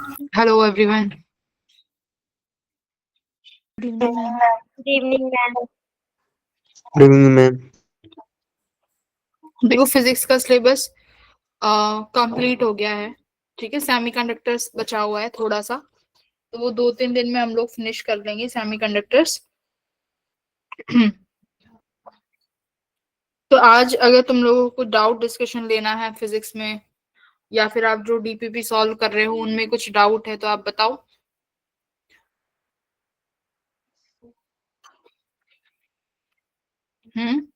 Hello everyone. Good evening ma'am. Good evening ma'am. Good evening ma'am. देखो physics का syllabus complete हो गया है। ठीक है, सेमीकंडक्टर्स बचा हुआ है थोड़ा सा, तो वो 2-3 दिन में हम लोग फिनिश कर लेंगे सेमीकंडक्टर्स। तो आज अगर तुम लोगों को डाउट डिस्कशन लेना है फिजिक्स में, या फिर आप जो डीपीपी सॉल्व कर रहे हो उनमें कुछ डाउट है तो आप बताओ। हम्म।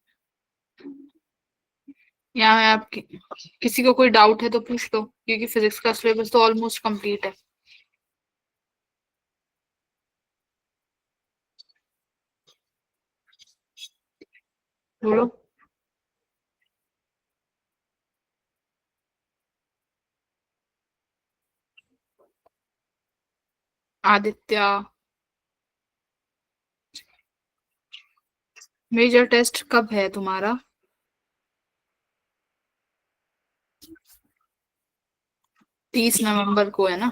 यहाँ है आप किसी को कोई डाउट है तो पूछ लो, क्योंकि फिजिक्स का सिलेबस तो ऑलमोस्ट कंप्लीट है। बोलो। आदित्य, मेजर टेस्ट कब है तुम्हारा? 30 नवंबर को है ना?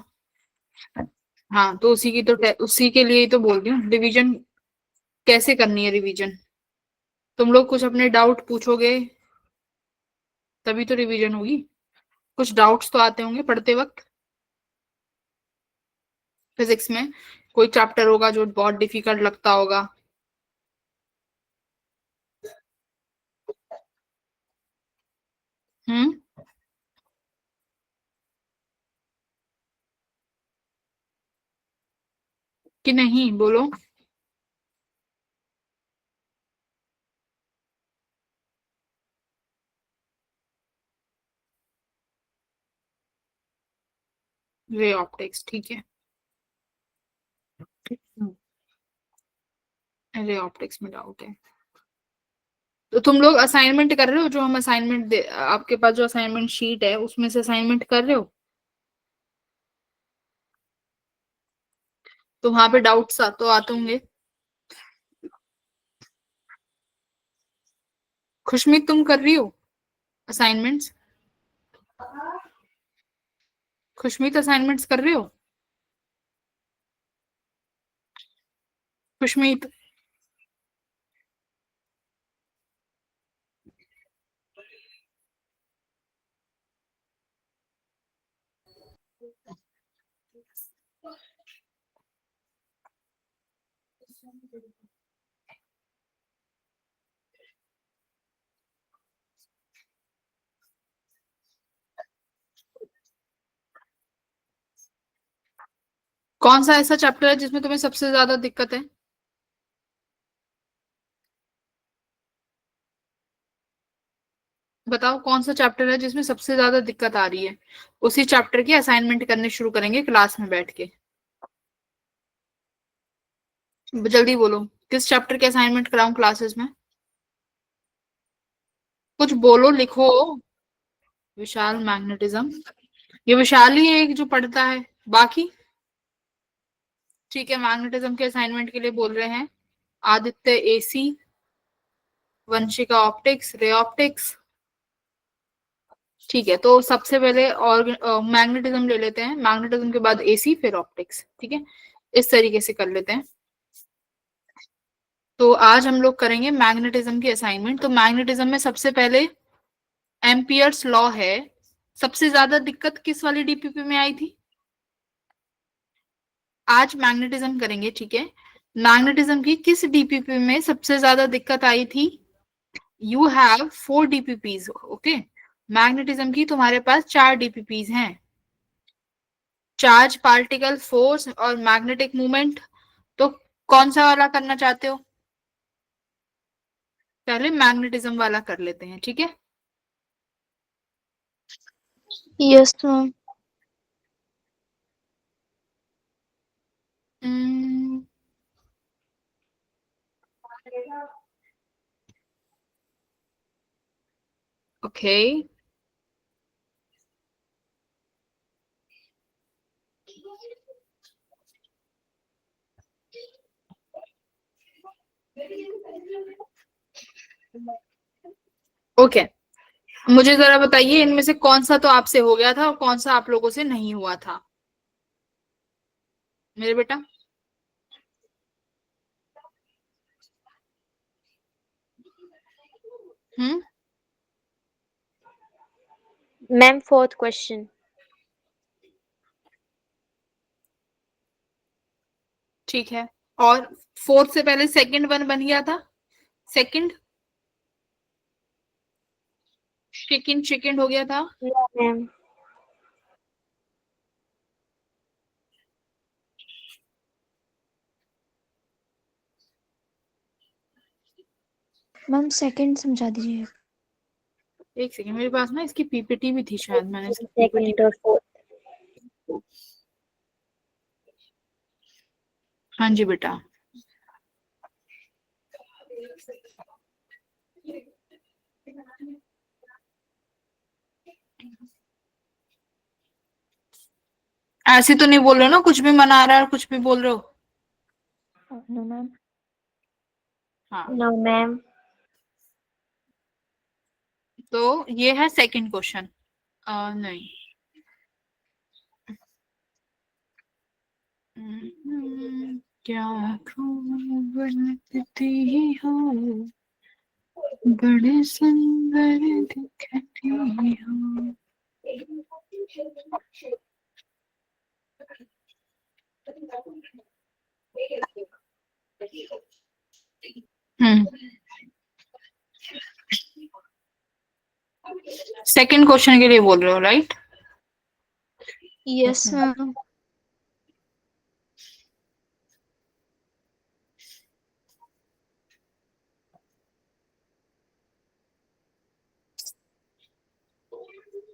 हाँ, तो उसी के लिए ही तो बोल रही हूँ, रिवीजन कैसे करनी है रिवीजन। तुम लोग कुछ अपने डाउट पूछोगे तभी तो रिवीजन होगी। कुछ डाउट्स तो आते होंगे पढ़ते वक्त। फिजिक्स में कोई चैप्टर होगा जो बहुत डिफिकल्ट लगता होगा। हम्म। कि नहीं, बोलो। रे ऑप्टिक्स, ठीक है। रे ऑप्टिक्स में डाउट है तो तुम लोग असाइनमेंट कर रहे हो? जो हम असाइनमेंट दे, आपके पास जो असाइनमेंट शीट है उसमें से असाइनमेंट कर रहे हो? तो वहां पे डाउट्स तो आते होंगे। खुशमीत, तुम कर रही हो असाइनमेंट्स? खुशमीत, असाइनमेंट्स कर रहे हो? खुशमीत। कौन सा ऐसा चैप्टर है जिसमें तुम्हें सबसे ज्यादा दिक्कत है? बताओ कौन सा चैप्टर है जिसमें सबसे ज्यादा दिक्कत आ रही है। उसी चैप्टर की असाइनमेंट करने शुरू करेंगे क्लास में बैठ के। जल्दी बोलो, किस चैप्टर के असाइनमेंट कराऊं क्लासेस में? कुछ बोलो, लिखो। विशाल मैग्नेटिज्म, ये विशाल ही है एक जो पढ़ता है। बाकी ठीक है, मैग्नेटिज्म के असाइनमेंट के लिए बोल रहे हैं Aditya AC, Vanshika optics, ray optics. ठीक है, तो सबसे पहले और मैग्नेटिज्म ले लेते हैं, मैग्नेटिज्म के बाद एसी, फिर ऑप्टिक्स। ठीक है, इस तरीके से कर लेते हैं। तो आज हम लोग करेंगे मैग्नेटिज्म की असाइनमेंट। तो मैग्नेटिज्म में सबसे पहले एम्पियर्स लॉ है। सबसे ज्यादा दिक्कत किस वाली डीपीपी में आई थी? आज मैग्नेटिज्म करेंगे, ठीक है। मैग्नेटिज्म की किस डीपीपी में सबसे ज्यादा दिक्कत आई थी? You have 4 DPPs, okay. Magnetism की तुम्हारे पास 4 डीपीपीज हैं। चार्ज, पार्टिकल, फोर्स और मैग्नेटिक मूवमेंट। तो कौन सा वाला करना चाहते हो? पहले मैग्नेटिज्म वाला कर लेते हैं, ठीक है। Yes ma'am. ओके। ओके, मुझे जरा बताइए इनमें से कौन सा तो आपसे हो गया था और कौन सा आप लोगों से नहीं हुआ था। मेरे बेटा? Ma'am fourth question. ठीक है, और फोर्थ से पहले सेकंड वन बन गया था, सेकंड सेकंड हो गया था। मैम मैम सेकंड समझा दीजिए। एक सेकंड, मेरे पास ना इसकी पीपीटी भी थी, शायद मैंने इसकी पीपीटी। सेकंड और फोर्थ। हाँ जी बेटा। ऐसे तो नहीं बोल रहे हो ना, कुछ भी मना रहा है और कुछ भी बोल रहे हो? No ma'am. हाँ, नो मैम। तो ये है सेकंड क्वेश्चन। नहीं, क्या खूब बनती हो, बड़े सुंदर दिखती हो। सेकंड क्वेश्चन के लिए बोल रहे हो, राइट? Yes ma'am.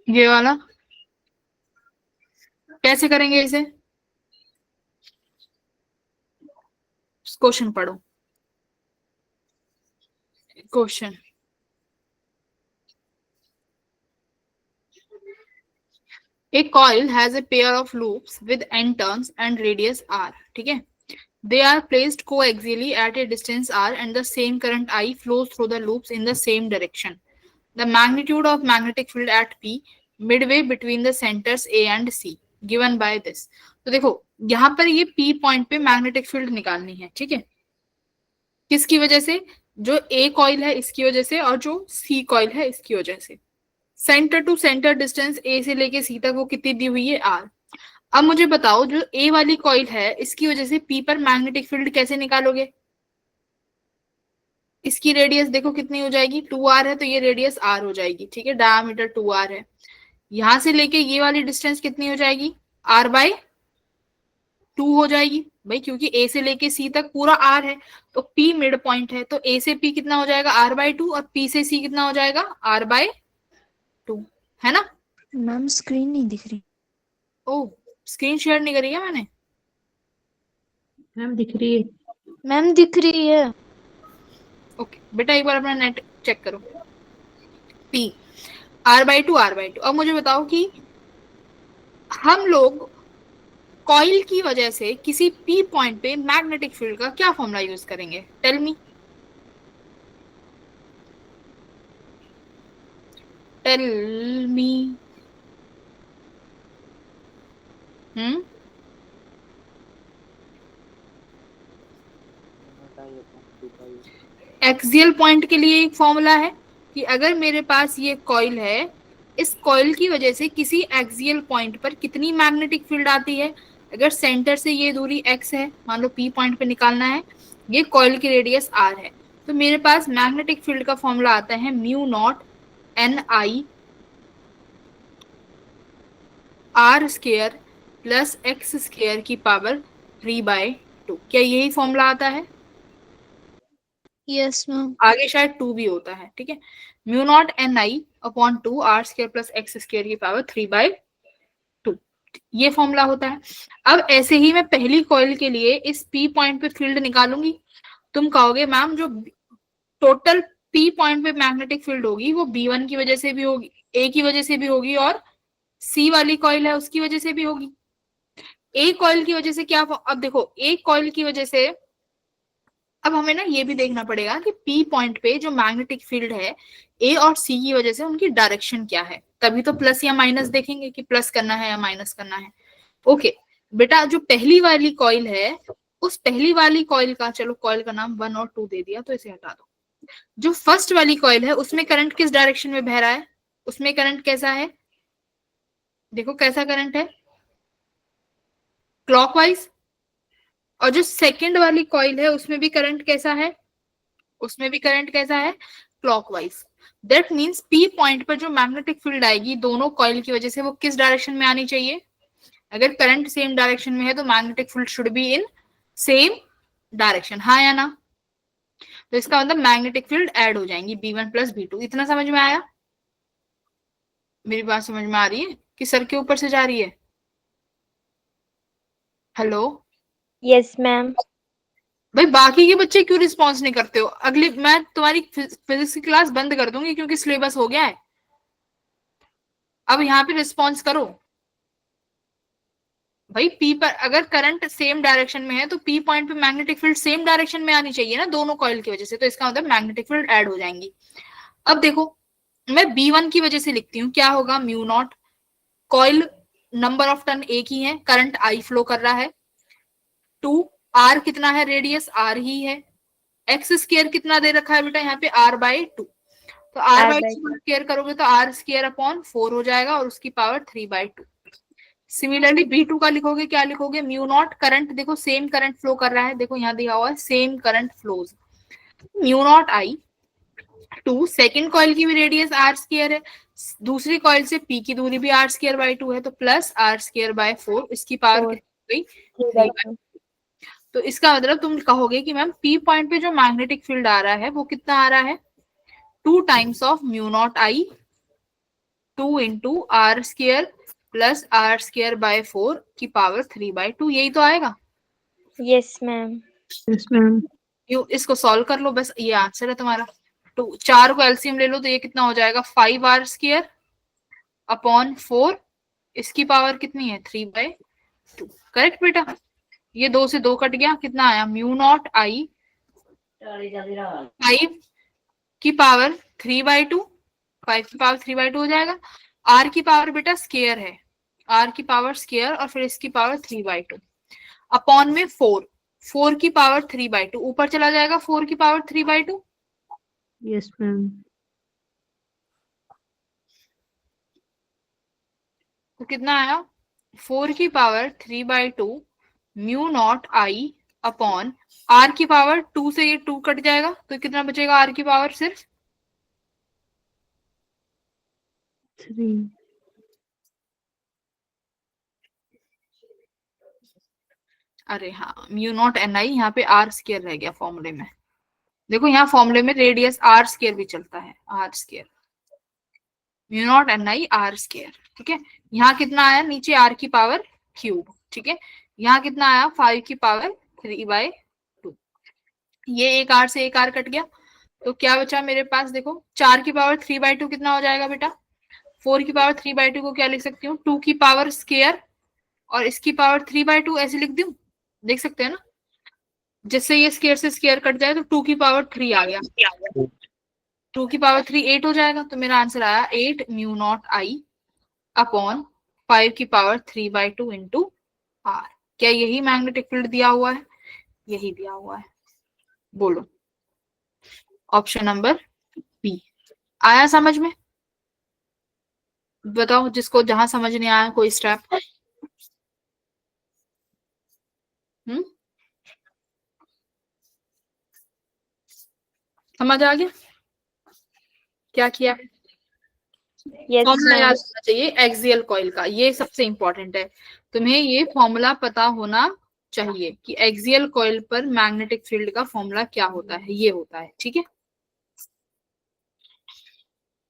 ये वाला कैसे करेंगे इसे? क्वेश्चन पढ़ो, question. A coil has a pair of loops with n turns and radius r. ठीक है, they are placed coaxially at a distance r and the same current I flows through the loops in the same direction. The magnitude of magnetic field at P midway between the centers A and C given by this. तो देखो यहाँ पर ये P point पे magnetic field निकालनी है, ठीक है? किसकी वजह से? जो A कॉइल है इसकी वजह से, और जो C कॉइल है इसकी वजह से। सेंटर टू सेंटर डिस्टेंस ए से लेके सी तक वो कितनी दी हुई है? आर। अब मुझे बताओ, जो ए वाली कॉइल है इसकी वजह से पी पर मैग्नेटिक फील्ड कैसे निकालोगे? इसकी रेडियस देखो कितनी हो जाएगी, 2r है तो ये रेडियस r हो जाएगी, ठीक है? डायमीटर 2r है। यहां से लेके ये वाली डिस्टेंस कितनी हो जाएगी? r/2 हो जाएगी भाई, क्योंकि a से लेके c तक पूरा r है, तो p मिड पॉइंट है, तो a से p कितना हो जाएगा? r/2, और p से c कितना हो जाएगा? r/2, है ना? मैम स्क्रीन नहीं दिख रही। ओ, स्क्रीन शेयर नहीं करी है मैंने? मैम दिख रही है। मैम दिख रही है। ओके बेटा, एक बार अपना नेट चेक करो। P r/2 r/2। अब मुझे बताओ कि हम लोग कॉइल की वजह से किसी P पॉइंट पे मैग्नेटिक फील्ड का क्या फॉर्मूला यूज करेंगे? Tell me, tell me. Axial point के लिए एक फॉर्मूला है कि अगर मेरे पास ये कॉइल है, इस कॉइल की वजह से किसी एक्सियल पॉइंट पर कितनी मैग्नेटिक फील्ड आती है। अगर सेंटर से ये दूरी x है, मान लो P पॉइंट पे निकालना है, ये कॉइल की रेडियस r है, तो मेरे पास मैग्नेटिक फील्ड का फॉर्मूला आता है μ0 Ni r² प्लस x² की पावर 3/2। क्या यही फॉर्मूला आता है? Yes ma'am. आगे शायद 2 भी होता है, ठीक है? μ0 Ni/2 r² प्लस x² की पावर 3/2, ये फॉर्मूला होता है। अब ऐसे ही मैं पहली कॉइल के लिए इस P पॉइंट पे फील्ड निकालूंगी। तुम कहोगे मैम जो टोटल P पॉइंट पे मैग्नेटिक फील्ड होगी वो B1 की वजह से भी होगी, A की वजह से भी होगी, और C वाली कॉइल है उसकी वजह से भी होगी। A कॉइल की वजह से क्या? अब देखो, A कॉइल की वजह से अब हमें ना ये भी देखना पड़ेगा कि P पॉइंट पे जो मैग्नेटिक फील्ड है A और C की वजह से उनकी डायरेक्शन क्या है, तभी तो प्लस या माइनस देखेंगे कि प्लस करना है या माइनस करना है। ओके, बेटा जो पहली वाली कॉइल है, उस पहली वाली कॉइल का, चलो कॉइल का नाम 1 और 2 दे दिया तो इसे हटा दो। जो फर्स्ट वाली कॉइल है उसमें करंट किस डायरेक्शन में बह रहा है, उसमें करंट कैसा है, देखो कैसा करंट है, क्लॉकवाइज। और जो सेकंड वाली कॉइल है उसमें भी करंट कैसा है, उसमें भी करंट कैसा है, clockwise. That means P point पर जो मैग्नेटिक फील्ड आएगी दोनों कॉइल की वजह से, वो किस डायरेक्शन में आनी चाहिए, अगर करंट सेम डायरेक्शन में है तो magnetic field should be in same direction, हाँ या ना। तो इसका मतलब मैग्नेटिक फील्ड ऐड हो जाएंगी B1 प्लस B2। इतना समझ में आया, मेरी बात समझ में आ रही है कि सर के ऊपर से जा रही है। Hello yes ma'am. भाई, बाकी के बच्चे क्यों रिस्पॉन्स नहीं करते हो, अगली मैं तुम्हारी फिजिक्स की क्लास बंद कर दूंगी क्योंकि सिलेबस हो गया है। अब यहाँ पे रिस्पॉन्स करो भाई। पी पर अगर करंट सेम डायरेक्शन में है तो पी पॉइंट पे मैग्नेटिक फील्ड सेम डायरेक्शन में आनी चाहिए ना दोनों कॉइल की वजह से, तो इसका मतलब मैग्नेटिक फील्ड ऐड हो जाएंगी। अब देखो मैं B1 की वजह से लिखती हूँ, क्या होगा, mu naught, coil number of turn एक ही है, करंट I फ्लो कर रहा है, 2 R कितना है, रेडियस R ही है, एक्स स्क्वायर कितना दे रखा है बेटा यहाँ पे R/2, तो R/2 स्क्वायर करोगे तो R स्क्वायर अपॉन 4 हो जाएगा और उसकी पावर 3/2। सिमिलरली B2 का लिखोगे, क्या लिखोगे, म्यू नॉट, करंट देखो सेम करंट फ्लो कर रहा है, देखो यहाँ दिया हुआ है same current flows, mu naught I/2, second coil की भी रेडियस R स्क्वायर है, दूसरी कॉइल से P की दूरी भी R स्क्वायर बाई 2 है, तो प्लस R स्क्वायर बाय 4, इसकी पावर कितनी हो गई, 3/2। तो इसका मतलब तुम कहोगे कि मैम P पॉइंट पे जो मैग्नेटिक फील्ड आ रहा है वो कितना आ रहा है, 2 times of mu naught I, 2 into R square plus R square by 4 की पावर 3/2, यही तो आएगा। Yes ma'am. Yes ma'am. इसको सॉल्व कर लो, बस ये आंसर है तुम्हारा। तो 4 को एलसीएम ले लो तो ये कितना हो जाएगा, 5R स्क्वायर अपॉन 4, इसकी पावर कितनी है, 3/2। करेक्ट बेटा, ये 2 से 2 कट गया, कितना आया, म्यू नॉट I 5 की पावर 3/2, 5 की पावर 3/2 हो जाएगा। R की पावर बेटा स्क्वायर है, R की पावर स्क्वायर और फिर इसकी पावर 3/2 अपॉन में 4, 4 की पावर 3/2 ऊपर चला जाएगा, 4 की पावर 3/2, यस मैम। तो कितना आया, 4 की power 3/2 mu naught I upon R की पावर 2 से ये 2 कट जाएगा तो कितना बचेगा, R की पावर सिर्फ 3। अरे हाँ, म्यू नॉट NI यहाँ पे R स्क्वायर रह गया फॉर्मूले में, देखो यहाँ फॉर्मूले में रेडियस R स्क्वायर भी चलता है, R square, mu naught NI R square, ठीक है। यहाँ कितना आया, नीचे R की पावर क्यूब, ठीक है। यहाँ कितना आया, 5 की पावर 3/2, ये एक R से एक R कट गया, तो क्या बचा मेरे पास, देखो 4 की पावर 3/2 कितना हो जाएगा बेटा, 4 की पावर 3/2 को क्या लिख सकती हूँ, 2 की पावर स्क्वायर और इसकी पावर 3/2 ऐसे लिख दूं, देख सकते हैं ना, जिससे ये स्क्वायर से स्क्वायर कट जाए तो 2 की पावर 3 आ गया, 2 की पावर 3 8 हो जाएगा, तो मेरा आंसर आया 8 म्यू नॉट I अपॉन 5 की पावर 3/2 इंटू R। क्या यही मैग्नेटिक फील्ड दिया हुआ है, यही दिया हुआ है, बोलो ऑप्शन नंबर बी। आया समझ में, बताओ जिसको जहां समझ नहीं आया कोई स्टेप। समझ आ गया क्या किया, यस फॉर्मूला याद मैम। होना चाहिए एक्सियल कॉइल का, ये सबसे इंपॉर्टेंट है, तुम्हें ये फॉर्मूला पता होना चाहिए कि एक्सियल कॉइल पर मैग्नेटिक फील्ड का फॉर्मूला क्या होता है, ये होता है, ठीक है।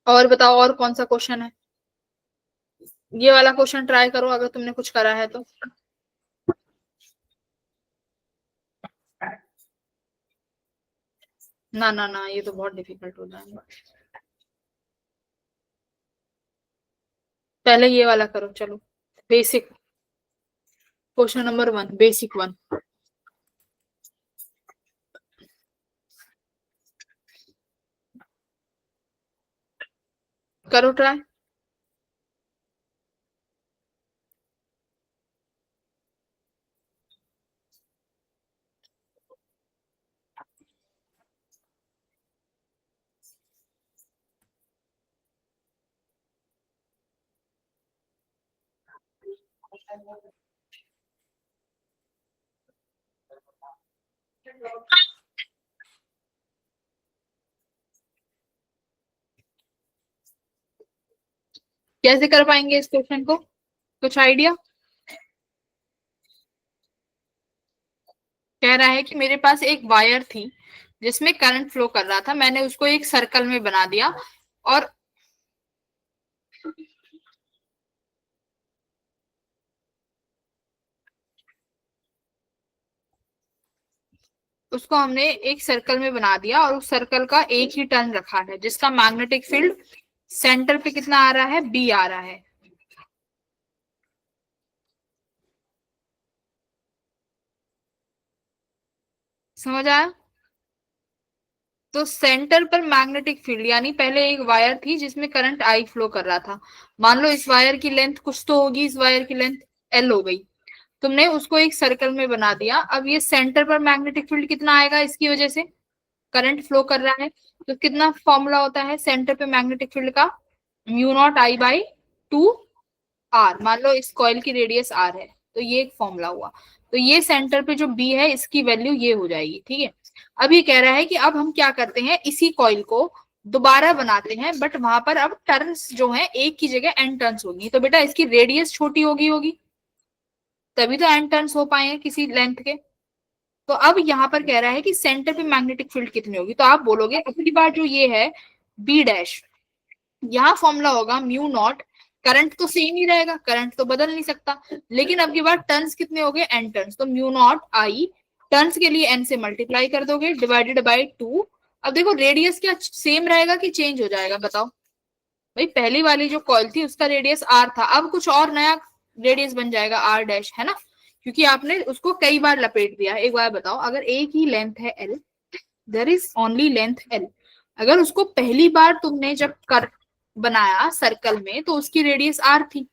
और बताओ और कौन सा क्वेश्चन है, ये वाला क्वेश्चन ट्राई करो अगर तुमने कुछ करा है तो। ना ना ना, ये तो बहुत डिफिकल्ट हो जाएगा, पहले ये वाला करो, चलो बेसिक, क्वेश्चन नंबर 1, बेसिक 1 करो ट्राई। कैसे कर पाएंगे इस क्वेश्चन को, कुछ आइडिया? कह रहा है कि मेरे पास एक वायर थी जिसमें करंट फ्लो कर रहा था, मैंने उसको एक सर्कल में बना दिया और उसको हमने एक सर्कल में बना दिया और उस सर्कल का एक ही टर्न रखा है जिसका मैग्नेटिक फील्ड सेंटर पे कितना आ रहा है, बी आ रहा है। समझ आया? तो सेंटर पर मैग्नेटिक फील्ड, यानी पहले एक वायर थी जिसमें करंट आई फ्लो कर रहा था, मान लो इस वायर की लेंथ कुछ तो होगी, इस वायर की लेंथ एल हो गई, तुमने उसको एक सर्कल में बना दिया। अब ये सेंटर पर मैग्नेटिक फील्ड कितना आएगा, इसकी वजह से करंट फ्लो कर रहा है, तो कितना फॉर्मूला होता है सेंटर पे मैग्नेटिक फील्ड का, mu not I by 2 R. मान लो इस कॉइल की रेडियस आर है, तो ये एक फॉर्मूला हुआ। तो ये सेंटर पे जो बी है इसकी वैल्यू ये हो जाएगी, ठीक है। अब ये कह रहा है कि अब हम क्या करते हैं, इसी कॉइल को दोबारा बनाते हैं, बट वहां पर अब टर्न्स जो है एक की जगह एन टर्न्स होगी, तो बेटा इसकी रेडियस छोटी होगी तभी तो एन टर्न्स हो पाए हैं किसी लेंथ के। तो अब यहाँ पर कह रहा है कि सेंटर पे मैग्नेटिक फील्ड कितनी होगी, तो आप बोलोगे अगली बार जो ये है बी डैश, यहाँ फॉर्मूला होगा म्यू नॉट, करंट तो सेम ही रहेगा, करंट तो बदल नहीं सकता, लेकिन अब की बार टर्न्स कितने हो गए, एन टर्न्स, तो म्यू नॉट आई, टर्न्स के लिए एन से मल्टीप्लाई कर दोगे डिवाइडेड बाई 2। अब देखो रेडियस क्या सेम रहेगा कि चेंज हो जाएगा, बताओ भाई। पहली वाली जो कॉइल थी उसका रेडियस आर था, अब कुछ और नया रेडियस बन जाएगा आर डैश, है ना, क्योंकि आपने उसको कई बार लपेट दिया। एक बार बताओ, अगर एक ही लेंथ है L, there is only length L, अगर उसको पहली बार तुमने जब कर बनाया सर्कल में तो उसकी रेडियस आर थी,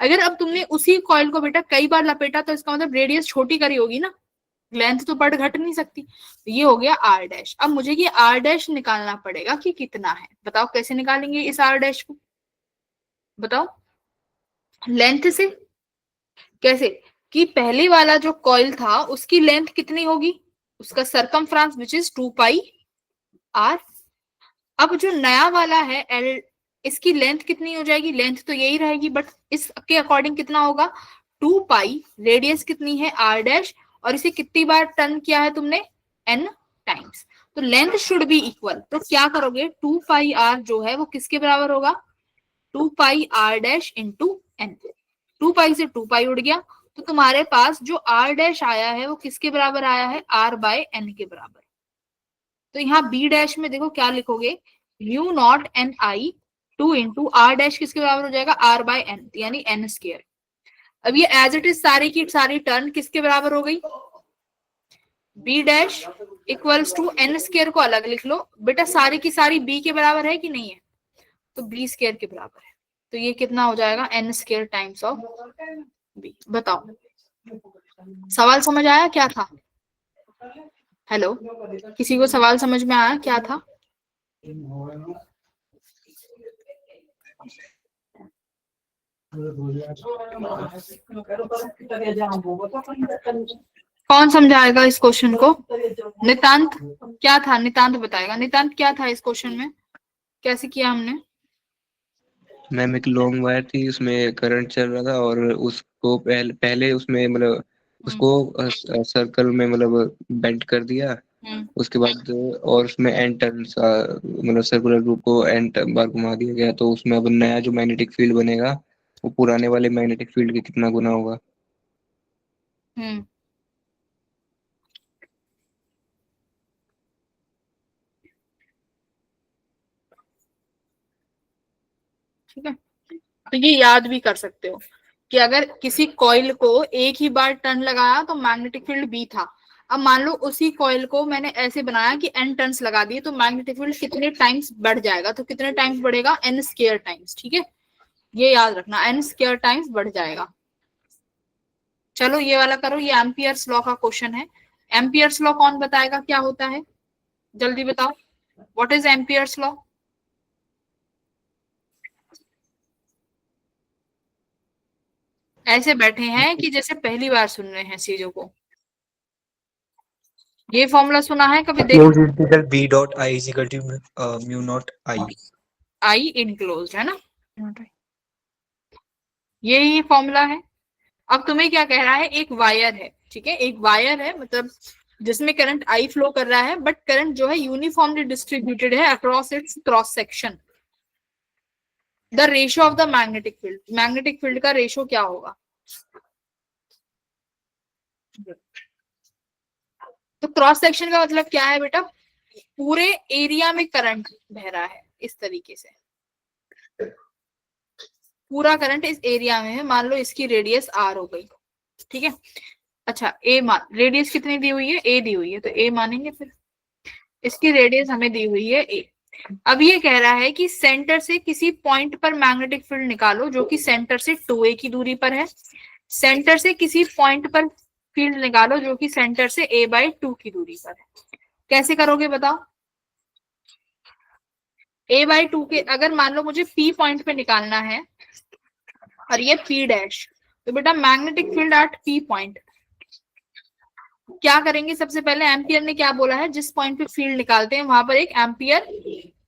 अगर अब तुमने उसी कॉइल को बेटा कई बार लपेटा तो इसका मतलब रेडियस छोटी करी होगी ना, लेंथ तो बढ़ घट नहीं सकती। तो ये हो गया आर डैश। अब मुझे ये आर डैश निकालना पड़ेगा कि कितना है, बताओ कैसे निकालेंगे इस आर डैश को, बताओ। लेंथ से, कैसे कि पहले वाला जो कॉइल था उसकी लेंथ कितनी होगी, उसका circumference which is 2 pi R. अब जो नया वाला है एल, इसकी लेंथ कितनी हो जाएगी, लेंथ तो यही रहेगी बट इसके अकॉर्डिंग कितना होगा 2 पाई, रेडियस कितनी है आर डैश, और इसे कितनी बार टर्न किया है तुमने, एन टाइम्स, तो लेंथ शुड बी इक्वल। तो क्या करोगे 2 पाई आर जो है वो किसके बराबर होगा, 2 pi are dash into N, 2 पाई से 2 पाई उड़ गया, तो तुम्हारे पास जो आर डैश आया है वो किसके बराबर आया है, आर बाय एन के बराबर। तो यहाँ बी डैश में देखो क्या लिखोगे, mu naught N I 2 into R dash किसके बराबर हो जाएगा, आर बाय एन, यानी एन स्क्वायर। अब ये एज इट इज सारी की सारी टर्न किसके बराबर हो गई, B dash equals to N square को अलग लिख लो बेटा, सारी की सारी बी के बराबर है कि नहीं है, तो बी स्क्वायर के बराबर है, तो ये कितना हो जाएगा N square times of B. बताओ सवाल समझ आया क्या था, हेलो, किसी को सवाल समझ में आया क्या था? कौन समझाएगा इस क्वेश्चन को, नितांत, क्या था नितांत बताएगा, नितांत क्या था इस क्वेश्चन में, कैसे किया हमने? मैम एक लॉन्ग वायर थी, उसमें करंट चल रहा था और उसको पहले उसमें मतलब उसको सर्कल में मतलब बेंड कर दिया, उसके बाद और उसमें एन टर्न मतलब सर्कुलर ग्रुप को एन बार घुमा दिया गया, तो उसमें अब नया जो मैग्नेटिक फील्ड बनेगा वो पुराने वाले मैग्नेटिक फील्ड के कितना गुना होगा। हम्म, ठीक है, तो ये याद भी कर सकते हो कि अगर किसी कॉइल को एक ही बार टर्न लगाया तो मैग्नेटिक फील्ड बी था, अब मान लो उसी कॉइल को मैंने ऐसे बनाया कि एन टर्न्स लगा दिए, तो मैग्नेटिक फील्ड कितने टाइम्स बढ़ जाएगा, तो कितने टाइम्स बढ़ेगा, एन स्क्वायर टाइम्स, ठीक है, ये याद रखना, एन स्क्वायर टाइम्स बढ़ जाएगा। चलो ये वाला करो, ये एम्पियर्स लॉ का क्वेश्चन है। एम्पियर्स लॉ कौन बताएगा क्या होता है, जल्दी बताओ, व्हाट इज एम्पियर्स लॉ? ऐसे बैठे हैं कि जैसे पहली बार सुन रहे हैं चीजों को। ये फॉर्मूला सुना है कभी? देख, Closed integral b dot I is equal to mu naught I. I enclose है ना, ये फॉर्मूला है। अब तुम्हें क्या कह रहा है, एक वायर है, ठीक है, एक वायर है, मतलब जिसमें करंट आई फ्लो कर रहा है, बट करंट जो है यूनिफॉर्मली डिस्ट्रीब्यूटेड है across its cross section. The ratio of the magnetic field का रेशियो क्या होगा? तो क्रॉस सेक्शन का मतलब क्या है बेटा? पूरे एरिया में करंट बह रहा है इस तरीके से, पूरा करंट इस एरिया में है। मान लो इसकी रेडियस आर हो गई, ठीक है। अच्छा, ए मान, रेडियस कितनी दी हुई है? ए दी हुई है, तो ए मानेंगे फिर। इसकी रेडियस हमें दी हुई है ए। अब ये कह रहा है कि सेंटर से किसी पॉइंट पर मैग्नेटिक फील्ड निकालो जो कि सेंटर से 2a की दूरी पर है। सेंटर से किसी पॉइंट पर फील्ड निकालो जो कि सेंटर से a/2 की दूरी पर है। कैसे करोगे बताओ? a/2 के, अगर मान लो मुझे p पॉइंट पे निकालना है और ये p डैश, तो बेटा magnetic field at p point क्या करेंगे? सबसे पहले एम्पियर ने क्या बोला है, जिस पॉइंट पे फील्ड निकालते हैं वहां पर एक एम्पियर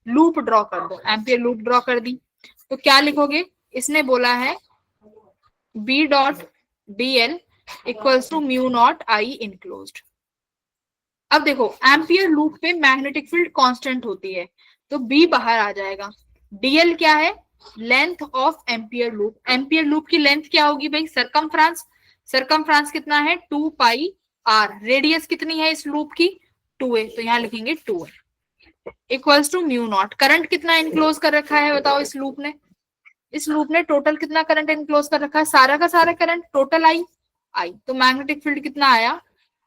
लूप ड्रॉ कर दो। एम्पियर लूप ड्रॉ कर दी तो क्या लिखोगे? इसने बोला है b dot dl equals to mu not I enclosed. अब देखो, एम्पियर लूप पे मैग्नेटिक फील्ड कांस्टेंट होती है, तो b बाहर आ जाएगा। dl क्या है? Length of ampere loop. Ampere loop की लेंथ क्या होगी भाई? सरकमफ्रेंस। सरकमफ्रेंस कितना है? 2 पाई आर। रेडियस कितनी है इस लूप की? 2a, तो यहाँ लिखेंगे 2a equals to mu naught. Current कितना इनक्लोज कर रखा है बताओ इस लूप ने? इस लूप ने टोटल कितना करंट इनक्लोज कर रखा है? सारा का सारा करंट, टोटल आई। तो मैग्नेटिक फील्ड कितना आया?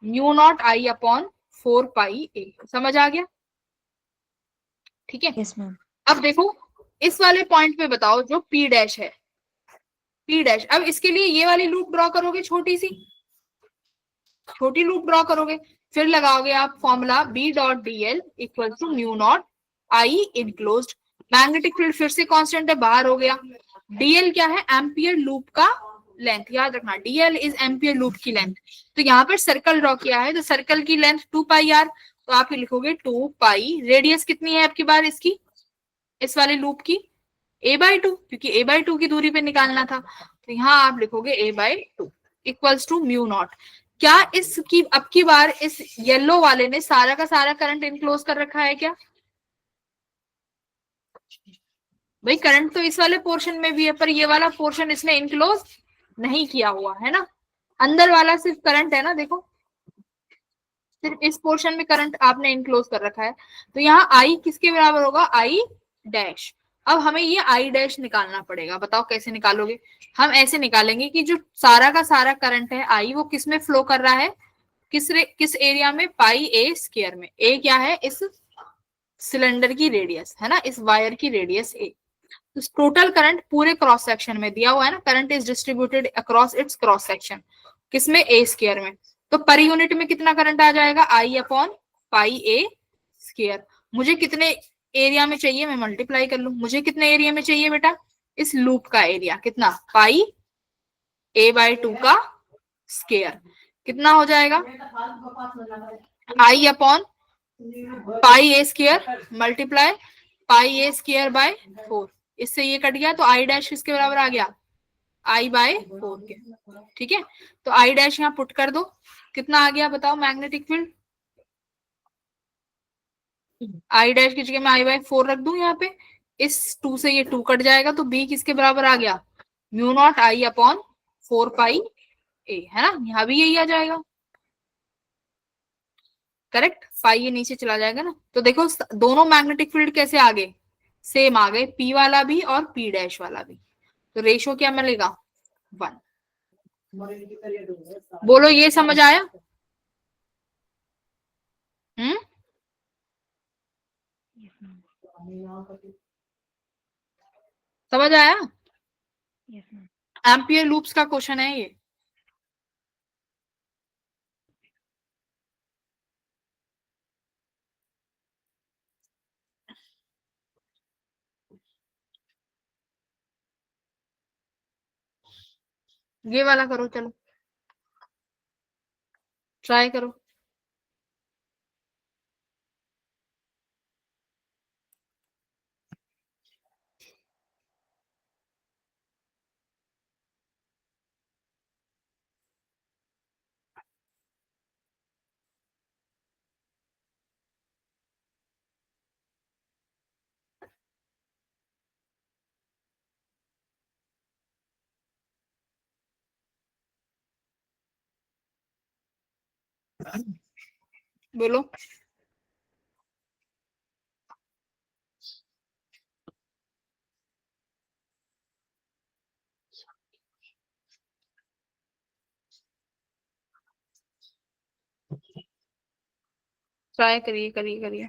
म्यू नॉट आई अपॉन 4 पाई ए। समझ आ गया? ठीक है। Yes, ma'am. अब देखो इस वाले पॉइंट पे बताओ जो P डैश है, P डैश। अब इसके लिए ये वाली लूप ड्रॉ करोगे, छोटी सी छोटी लूप ड्रॉ करोगे, फिर लगाओगे आप formula B dot dl equal to mu not I enclosed. Magnetic field फिर से कांस्टेंट है, बाहर हो गया। dl क्या है? एम्पियर लूप का लेंथ, याद रखना dl इज एम्पियर लूप की लेंथ। तो यहाँ पर सर्कल ड्रॉ किया है, तो सर्कल की लेंथ 2 पाई आर, तो आप लिखोगे 2 पाई। रेडियस कितनी है आपकी बार इसकी, इस वाले लूप की? a/2, क्योंकि a/2 की दूरी पे निकालना था, तो यहाँ आप लिखोगे a/2 equals to mu not. क्या इसकी अब की बार इस येलो वाले ने सारा का सारा करंट इनक्लोज कर रखा है क्या? भाई करंट तो इस वाले पोर्शन में भी है, पर ये वाला पोर्शन इसने इनक्लोज नहीं किया हुआ है ना। अंदर वाला सिर्फ करंट है ना, देखो सिर्फ इस पोर्शन में करंट आपने इनक्लोज कर रखा है। तो यहाँ आई किसके बराबर होगा? I dash. अब हमें ये आई डैश निकालना पड़ेगा। बताओ कैसे निकालोगे? हम ऐसे निकालेंगे कि जो सारा का सारा करंट है आई, वो किस में फ्लो कर रहा है? किस एरिया में? पाई ए स्क्वायर में। ए क्या है? इस सिलेंडर की रेडियस है ना, इस वायर की रेडियस ए। तो टोटल करंट पूरे क्रॉस सेक्शन में दिया हुआ है ना, current is distributed across its cross section, किसमें? ए स्क्वायर में। तो पर यूनिट में कितना करंट आ जाएगा? I upon pi a square. मुझे कितने एरिया में चाहिए? मैं मल्टीप्लाई कर लूं। मुझे कितने एरिया में चाहिए बेटा? इस लूप का एरिया कितना? पाई a/2 का स्क्वायर। कितना हो जाएगा? I upon pi a square multiply pi a square by 4। इससे ये कट गया, तो आई डैश किसके बराबर आ गया? I/4 के। ठीक है, तो आई डैश यहाँ पुट कर दो। कितना आ गया बताओ मैग्नेटिक फील्ड? आई डैश की जगह मैं I/4 रख दूं यहाँ पे। इस 2 से ये 2 कट जाएगा, तो B किसके बराबर आ गया? म्यू नॉट आई अपॉन 4 पाई ए, है ना। यहाँ भी यही आ जाएगा, करेक्ट। पाई ये नीचे चला जाएगा ना। तो देखो दोनों मैग्नेटिक फील्ड कैसे आ गए? सेम आ गए, P वाला भी और P डैश वाला भी। तो रेशो क्या मिलेगा? 1। बोलो ये समझ आया? हम्म, समझ आया? Yes, ma'am. एम्पियर लूप्स का क्वेश्चन है ये। ये वाला करो, चलो ट्राई करो। बोलो। ट्राई करिए करिए करिए।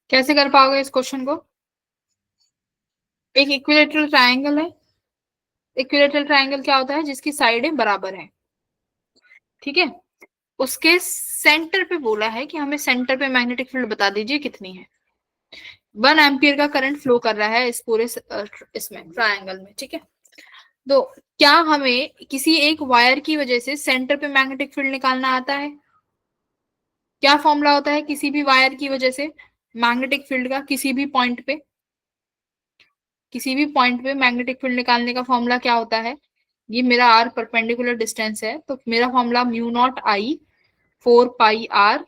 कैसे कर पाओगे इस क्वेश्चन को? एक इक्विलेटरल ट्रायंगल है। इक्विलेटरल ट्रायंगल क्या होता है? जिसकी साइडें बराबर हैं, ठीक है। उसके सेंटर पे बोला है कि हमें सेंटर पे मैग्नेटिक फील्ड बता दीजिए कितनी है। 1 एम्पियर का करंट फ्लो कर रहा है इस पूरे इसमें ट्रायंगल में, ठीक है। तो क्या हमें किसी एक वायर की वजह से सेंटर पे मैग्नेटिक फील्ड निकालना आता है? क्या फॉर्मूला होता है किसी भी वायर की वजह से मैग्नेटिक फील्ड का? किसी भी पॉइंट पे मैग्नेटिक फील्ड निकालने का फॉर्मूला क्या होता है? ये मेरा आर परपेंडिकुलर डिस्टेंस है, तो मेरा formula mu not I 4 pi R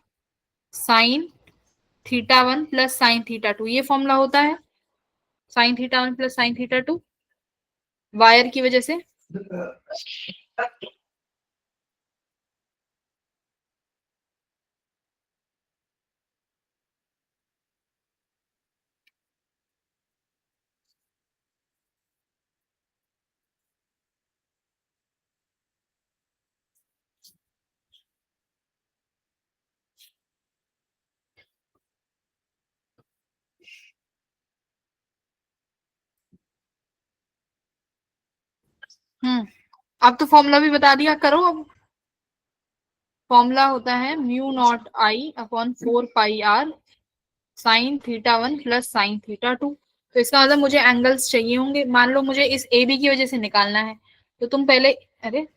sine theta 1 plus sine theta 2, ये फॉर्मूला होता है। Sine theta 1 plus sine theta 2 wire की वजह से। अब तो फॉर्मूला भी बता दिया, करो अब। फॉर्मूला होता है mu not I upon 4 pi R sine theta 1 plus sine theta 2। तो इसका मतलब मुझे एंगल्स चाहिए होंगे। मान लो मुझे इस ए बी की वजह से निकालना है, तो तुम पहले, अरे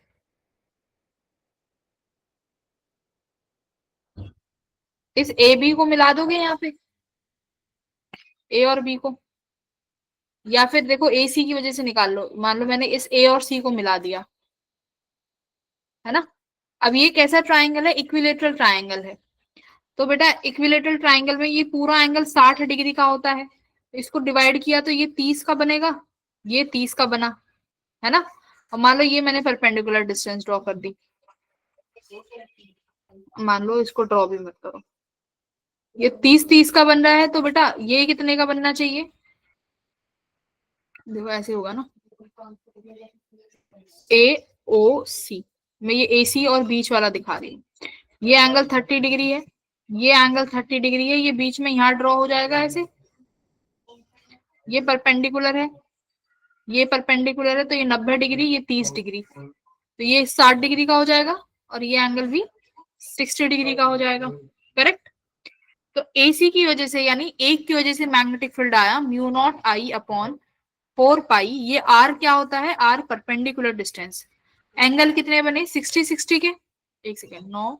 इस ए बी को मिला दोगे यहाँ पे, ए और बी को, या फिर देखो ए सी की वजह से निकाल लो। मान लो मैंने इस ए और सी को मिला दिया, है ना। अब ये कैसा ट्राइंगल है? इक्विलेटरल ट्राइंगल है। तो बेटा इक्विलेटरल ट्राइंगल में ये पूरा एंगल 60 डिग्री का होता है। इसको डिवाइड किया तो ये 30 का बनेगा, ये 30 का बना, है ना। और मान लो ये मैंने परपेंडिकुलर डिस्टेंस ड्रॉ कर दी। मान लो इसको ड्रॉ भी मत करो, ये 30 का बन रहा है, तो बेटा ये कितने का बनना चाहिए? देखो ऐसे होगा ना, ए ओ सी। मैं ये ए सी और बीच वाला दिखा रही हूँ। ये एंगल 30 डिग्री है, ये एंगल 30 डिग्री है, ये बीच में यहाँ ड्रॉ हो जाएगा ऐसे। ये परपेंडिकुलर है, ये परपेंडिकुलर है, तो ये 90 डिग्री, ये 30 डिग्री, तो ये 60 डिग्री का हो जाएगा, और ये एंगल भी 60 डिग्री का हो जाएगा, करेक्ट। तो AC की वजह से यानी एक की वजह से मैग्नेटिक फील्ड आया म्यू नॉट I अपॉन 4 पाई। ये R क्या होता है? R perpendicular distance. एंगल कितने बने? 60 60 के। एक सेकेंड, 9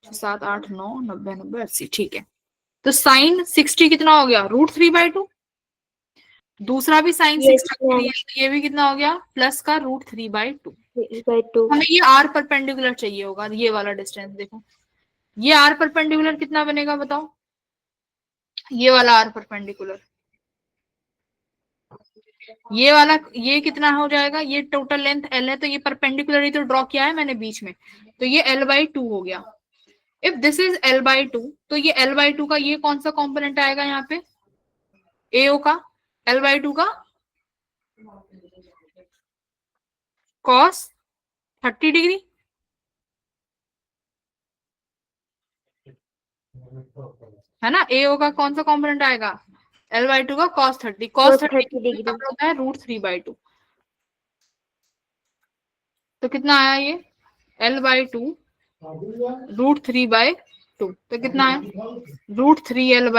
7 8 9 90 90 80, ठीक है। तो साइन 60 कितना हो गया? √3/2। दूसरा भी साइन Yes, 60 ma'am. है, तो ये भी कितना हो गया? प्लस का √3/2। 3/2. हमें ये R परपेंडिकुलर चाहिए होगा, ये वाला डिस्टेंस। देखो ये R परपेंडिकुलर कितना बनेगा बताओ? ये वाला R परपेंडिकुलर, ये वाला, ये कितना हो जाएगा? ये टोटल लेंथ L है, तो ये परपेंडिकुलर ही तो ड्रॉ किया है मैंने बीच में, तो ये L/2 हो गया। इफ दिस इज L/2, तो ये L/2 का ये कौन सा कंपोनेंट आएगा यहाँ पे? AO का L/2 का cos 30 डिग्री, है ना? AO का कौन सा कंपोनेंट आएगा? L/2 का cos 30। cos 30 degree. का होता है √3/2। तो कितना आया ये? L/2 √3/2, तो कितना है? √3L/,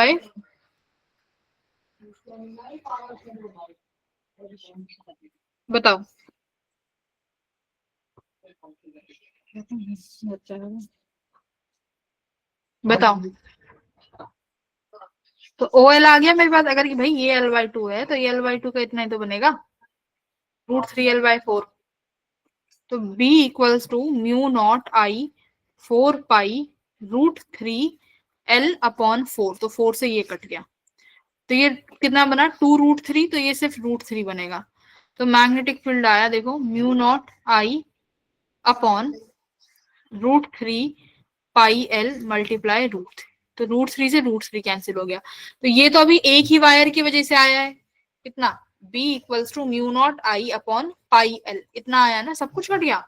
बताओ। बताओ। तो OL आ गया मेरे पास। अगर कि भाई ये L/2 है, तो ये L/2 का इतना ही तो बनेगा, √3L/4। तो B equals to mu naught I 4 pi √3L upon 4। तो 4 से ये कट गया, तो ये कितना बना? 2√3। तो ये सिर्फ √3 बनेगा। तो मैग्नेटिक फील्ड आया देखो mu naught I upon √3 πL multiply √3। तो √3 से √3 कैंसिल हो गया। तो ये तो अभी एक ही वायर की वजह से आया है। कितना? B equals to mu naught I upon πL, इतना आया ना। सब कुछ कट गया।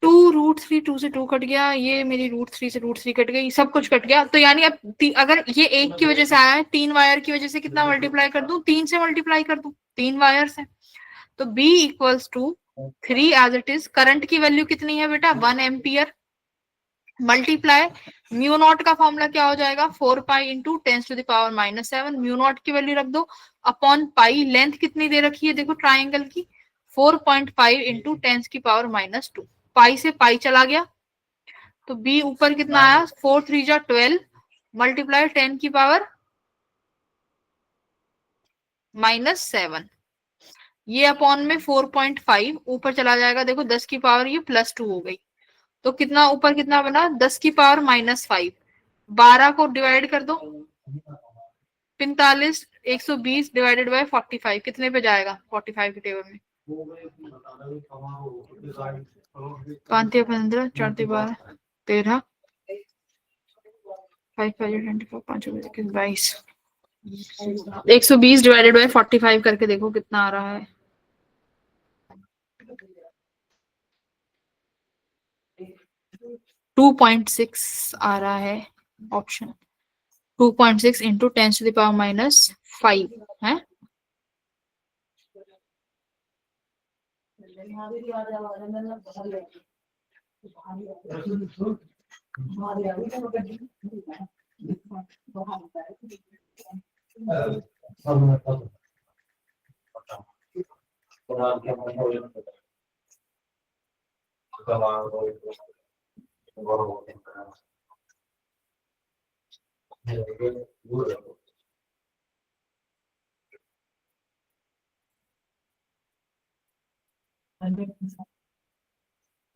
2√3, 2 से 2 कट गया, ये मेरी √3 से √3 कट गई, सब कुछ कट गया। तो यानी अब अगर ये एक की वजह से आया है, 3 वायर की वजह से कितना मल्टीप्लाई कर दूं? 3 से मल्टीप्लाई कर दूं, 3 वायर से। तो B equals to 3 as it is. Current की वैल्यू कितनी है बेटा? 1 एम्पियर मल्टीप्लाई म्यू नॉट का फॉर्मूला क्या हो जाएगा? 4 पाई इंटू 10⁻⁻7। म्यू नॉट की वैल्यू रख दो अपॉन पाई। लेंथ कितनी दे रखी है देखो ट्राइंगल की? 4.5 इंटू 10⁻²। पाई से पाई चला गया, तो B ऊपर कितना आया? 4 3 जा 12 मल्टीप्लाई 10⁻⁻7। ये अपॉन में 4.5 ऊपर चला जाएगा। देखो 10 की पावर ये +2 हो गई, तो कितना ऊपर कितना बना? 10⁻⁻5। 12 को डिवाइड कर दो, 45 120 डिवाइडेड बाय 45 कितने पे जाएगा? 45 के टेबल में 5 15 4 12 13 5 5 25 5 22 120 डिवाइडेड बाय 45 करके देखो कितना आ रहा है। 2.6 आ रहा है ऑप्शन। 2.6 इंटू 10⁻⁻5 है।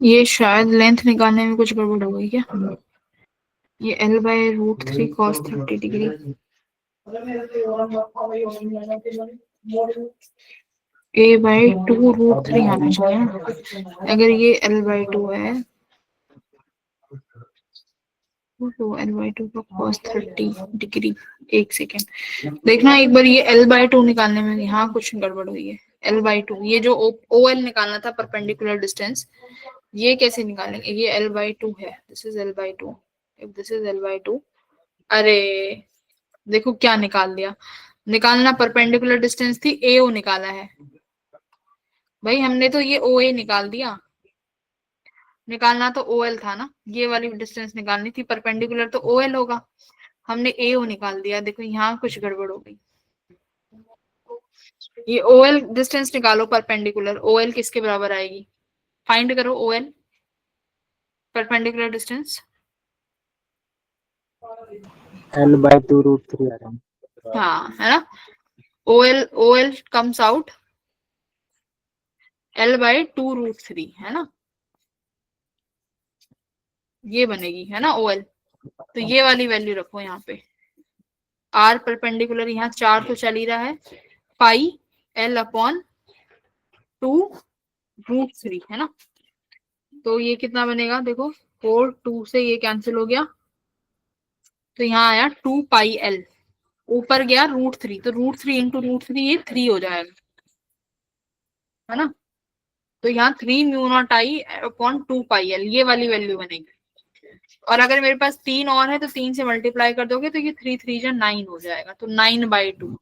ये शायद लेंथ निकालने में कुछ गड़बड़ हो गई क्या? ये L/√3 cos 30 डिग्री, A/2√3 आना चाहिए ना। अगर ये L/2 है तो L/2 का cos 30 डिग्री। एक सेकेंड देखना एक बार, ये L/2 निकालने में यहाँ कुछ गड़बड़ हुई है। L/2 ये जो OL निकालना था परपेंडिकुलर डिस्टेंस, ये कैसे निकालेंगे? ये L/2 है, this is L/2। If this is L/2, अरे देखो क्या निकाल दिया। निकालना परपेंडिकुलर डिस्टेंस थी, AO निकाला है भाई हमने, तो ये OA निकाल दिया। निकालना तो OL था ना, ये वाली डिस्टेंस निकालनी थी, परपेंडिकुलर तो OL होगा। हमने ए ओ निकाल दिया, देखो यहाँ कुछ गड़बड़ हो गई। ये ओएल डिस्टेंस निकालो परपेंडिकुलर, ओएल किसके बराबर आएगी, फाइंड करो ओएल परपेंडिकुलर डिस्टेंस। L/2√3 आ रहा है। हाँ है ना, OL OL comes out L/2√3 है ना, ये बनेगी है ना ओएल। तो ये वाली वैल्यू रखो यहाँ पे, आर परपेंडिकुलर यहाँ 4 तो चल ही रहा है, पाई L/2√3 है ना। तो ये कितना बनेगा देखो, 4 2 से ये कैंसिल हो गया, तो यहाँ आया 2πL, ऊपर गया √3, तो √3 इंटू √3 ये 3 हो जाएगा है ना। तो यहाँ 3μ0I/2πL ये वाली वैल्यू बनेगी। और अगर मेरे पास 3 और है तो 3 से मल्टीप्लाई कर दोगे तो ये 3 3 जा 9 हो जाएगा, तो 9/2।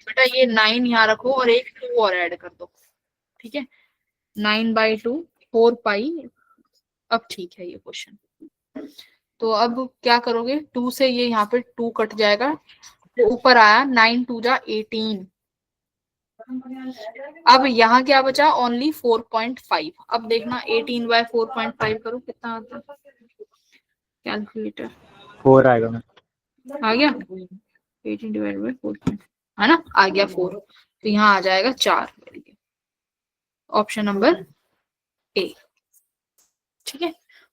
बेटा ये 9 यहाँ रखो और एक 2 और ऐड कर दो, ठीक है, 9/2 4π। अब ठीक है ये क्वेश्चन। तो अब क्या करोगे, 2 से ये यहाँ पे 2 कट जाएगा, तो ऊपर आया 9 2 जा 18। अब यहाँ क्या बचा, ओनली 4.5। अब देखना 18/4.5 करो कितना आता है, कैलकुलेटर 4 आएगा मैं। आ गया, 18/4 है ना, आ गया 4। तो यहाँ आ जाएगा 4, ऑप्शन नंबर ए, ठीक है।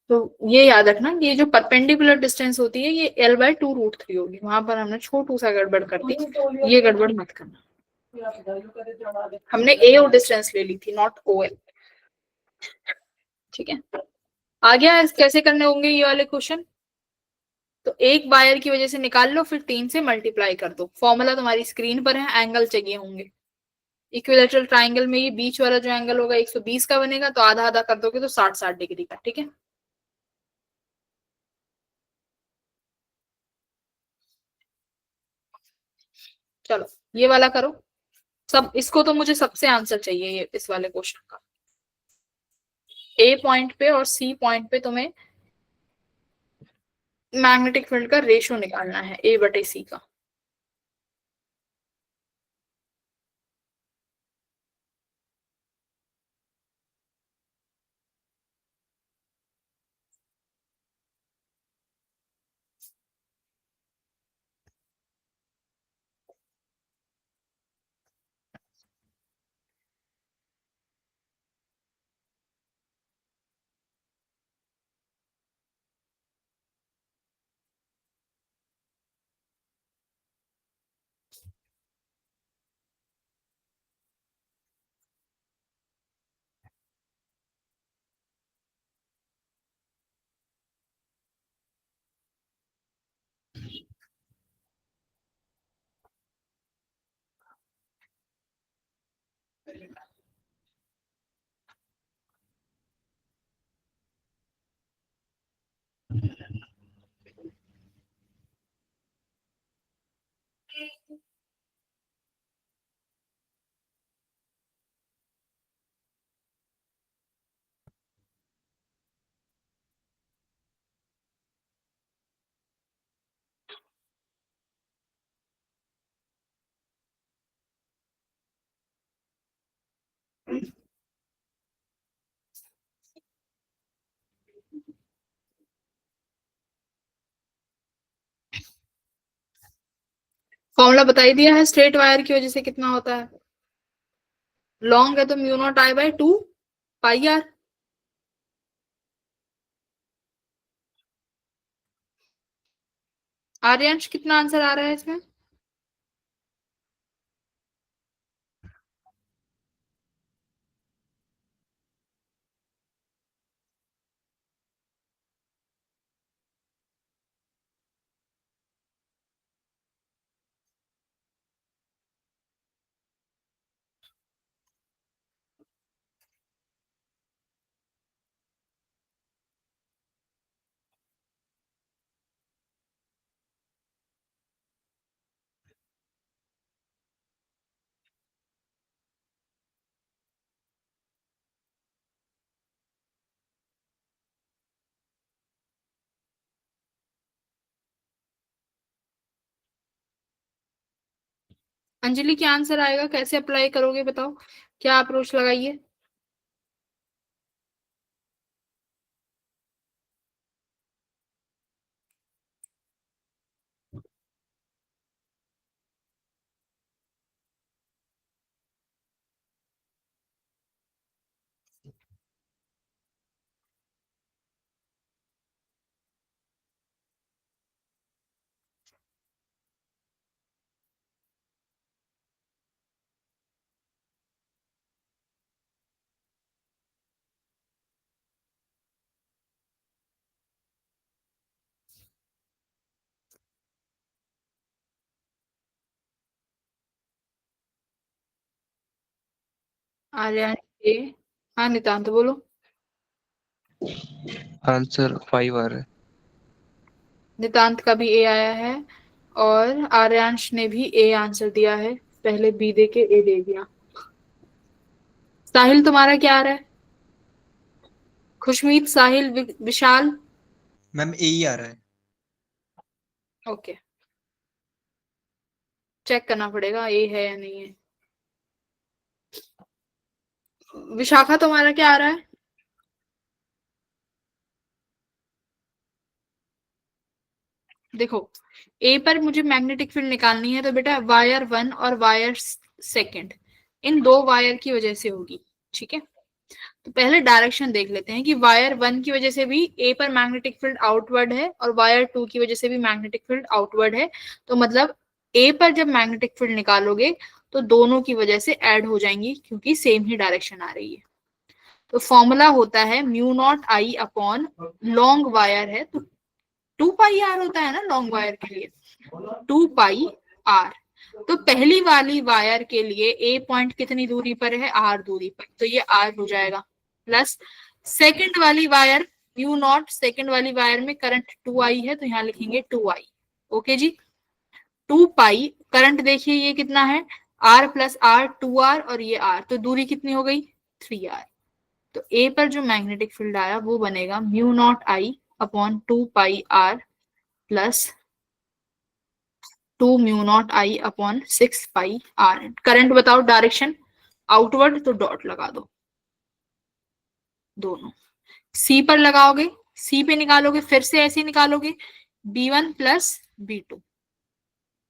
तो ये याद रखना, ये जो परपेंडिकुलर डिस्टेंस होती है ये L/2√3 होगी, वहां पर हमने छोटू सा गड़बड़ कर दी, ये गड़बड़ मत करना। हमने ए ओ डिस्टेंस ले ली थी, नॉट ओ एल, ठीक है। आ गया कैसे करने होंगे ये वाले क्वेश्चन। तो एक बायर की वजह से निकाल लो, फिर 3 से मल्टीप्लाई कर दो। फॉर्मूला तुम्हारी स्क्रीन पर है, एंगल चाहिए होंगे। इक्विलैटरल ट्राइंगल में ये बीच वाला जो एंगल होगा 120 का बनेगा, तो आधा आधा कर दोगे तो 60 डिग्री का, ठीक है। चलो ये वाला करो सब, इसको तो मुझे सबसे आंसर चाहिए ये इस वाले क्वेश्चन का। ए पॉइंट पे और सी पॉइंट पे तुम्हें मैग्नेटिक फील्ड का रेशियो निकालना है A/C का। फॉर्मूला बताई दिया है, स्ट्रेट वायर की वजह से कितना होता है, लॉन्ग है तो μ0I/2πr। आर्यांश कितना आंसर आ रहा है इसमें, अंजलि क्या आंसर आएगा, कैसे अप्लाई करोगे बताओ, क्या अप्रोच लगाइए? आर्यन ए, हाँ नितांत बोलो। आंसर 5 आ रहा है। नितांत का भी ए आया है और आर्यांश ने भी ए आंसर दिया है, पहले बी दे के ए दे दिया। साहिल तुम्हारा क्या आ रहा है? खुशमीत, साहिल, विशाल? मैम ए ही आ रहा है। ओके, चेक करना पड़ेगा ए है या नहीं है। विशाखा तुम्हारा क्या आ रहा है? देखो, ए पर मुझे मैग्नेटिक फील्ड निकालनी है, तो बेटा वायर 1 और वायर 2 इन दो वायर की वजह से होगी, ठीक है। तो पहले डायरेक्शन देख लेते हैं कि वायर 1 की वजह से भी ए पर मैग्नेटिक फील्ड आउटवर्ड है और वायर 2 की वजह से भी मैग्नेटिक फील्ड आउटवर्ड है। तो मतलब ए पर जब मैग्नेटिक फील्ड निकालोगे तो दोनों की वजह से ऐड हो जाएंगी, क्योंकि सेम ही डायरेक्शन आ रही है। तो फॉर्मूला होता है mu not I upon, long wire है तो 2 पाई आर होता है ना लॉन्ग वायर के लिए, 2 पाई आर। तो पहली वाली वायर के लिए ए पॉइंट कितनी दूरी पर है, आर दूरी पर, तो ये आर हो जाएगा, प्लस सेकंड वाली वायर म्यू नॉट, सेकंड वाली वायर में करंट 2 आई है तो यहाँ लिखेंगे 2 आई। ओके जी, 2 पाई, करंट देखिए ये कितना है, आर प्लस आर 2 आर, और ये आर, तो दूरी कितनी हो गई 3 आर। तो ए पर जो मैग्नेटिक फील्ड आया वो बनेगा mu not I upon 2 pi R plus 2 mu not I upon 6 pi R. Current बताओ, डायरेक्शन आउटवर्ड, तो डॉट लगा दो दोनों। सी पर लगाओगे, सी पे निकालोगे, फिर से ऐसे निकालोगे, B1 प्लस B2।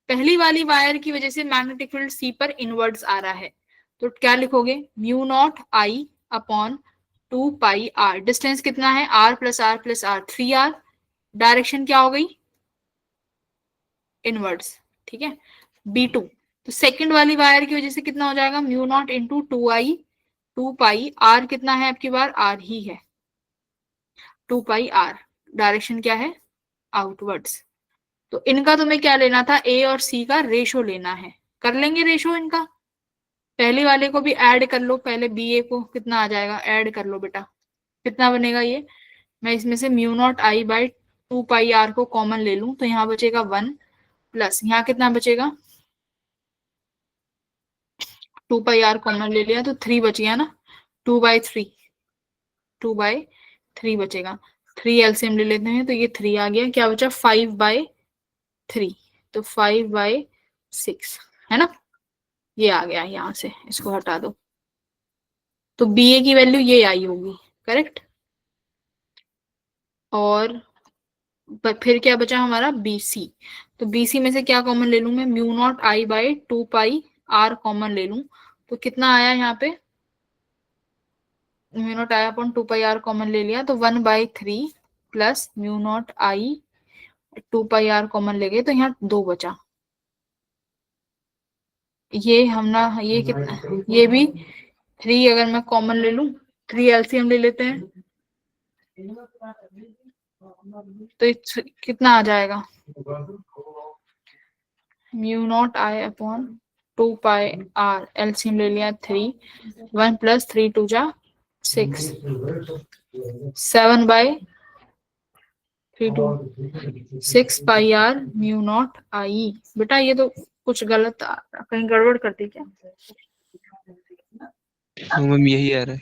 पहली वाली वायर की वजह से मैग्नेटिक फील्ड सी पर इनवर्ड्स आ रहा है, तो क्या लिखोगे mu not I upon 2 pi R. Distance कितना है, R plus R plus R 3 R. Direction क्या हो गई, इनवर्ड्स, ठीक है। B2, तो सेकंड वाली वायर की वजह से कितना हो जाएगा, mu naught into 2 I, 2 pi R कितना है आपकी बार, आर ही है, 2 पाई आर। डायरेक्शन क्या है, आउटवर्ड्स। तो इनका तुम्हें क्या लेना था, ए और सी का रेशो लेना है, कर लेंगे रेशो इनका। पहले वाले को भी ऐड कर लो, पहले बी ए को कितना आ जाएगा, ऐड कर लो बेटा, कितना बनेगा ये। मैं इसमें से mu not I by 2 pi R को कॉमन ले लूं तो यहाँ बचेगा 1, प्लस यहाँ कितना बचेगा, 2 पाई आर कॉमन ले लिया तो 3 बच गया ना, 2/3, 2/3 बचेगा। 3 एलसीएम ले लेते हैं तो ये 3 आ गया, क्या बचा 5/3, तो 5/6 है ना, ये आ गया, यहाँ से इसको हटा दो, तो बी ए की वैल्यू ये आई होगी, करेक्ट। और फिर क्या बचा हमारा बी सी, तो बी सी में से क्या कॉमन ले लूं मैं, mu not I by 2 pi R common ले लूं तो कितना आया यहाँ पे, mu not I upon 2 pi R common ले लिया तो 1/3 plus mu not I 2 pi R common ले गए तो यहाँ 2 बचा। ये हम ना, ये कितना, ये भी 3 अगर मैं कॉमन ले लूं, 3 एलसीएम ले लेते हैं तो कितना आ जाएगा, mu not I upon 2 pi R, LCM ले लिया 3, 1 प्लस 3 2 जा 6, 7/3 6 pi R mu not I. बेटा ये तो कुछ गलत, कहीं गड़बड़ कर दी क्या? मैम यही आ रहा है।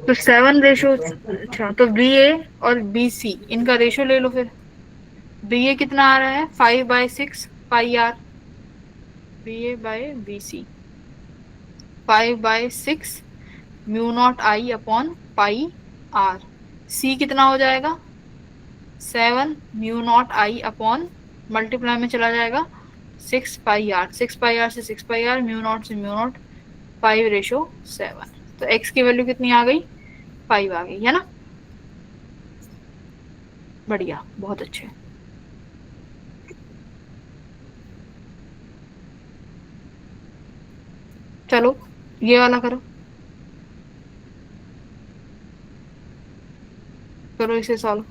तो 7 रेशो, अच्छा तो बी ए और बी सी इनका रेशो ले लो फिर। बी ए कितना आ रहा है 5/6 pi r, b a by b c, 5/6 mu not I upon pi r. C कितना हो जाएगा 7 mu not I upon multiply में चला जाएगा 6 पाई आर, 6 पाई आर से 6 पाई आर, म्यू नॉट से म्यू नॉट, 5/7। तो x की वैल्यू कितनी आ गई 5 आ गई है ना। बढ़िया, बहुत अच्छे। चलो ये वाला करो, करो इसे सॉल्व।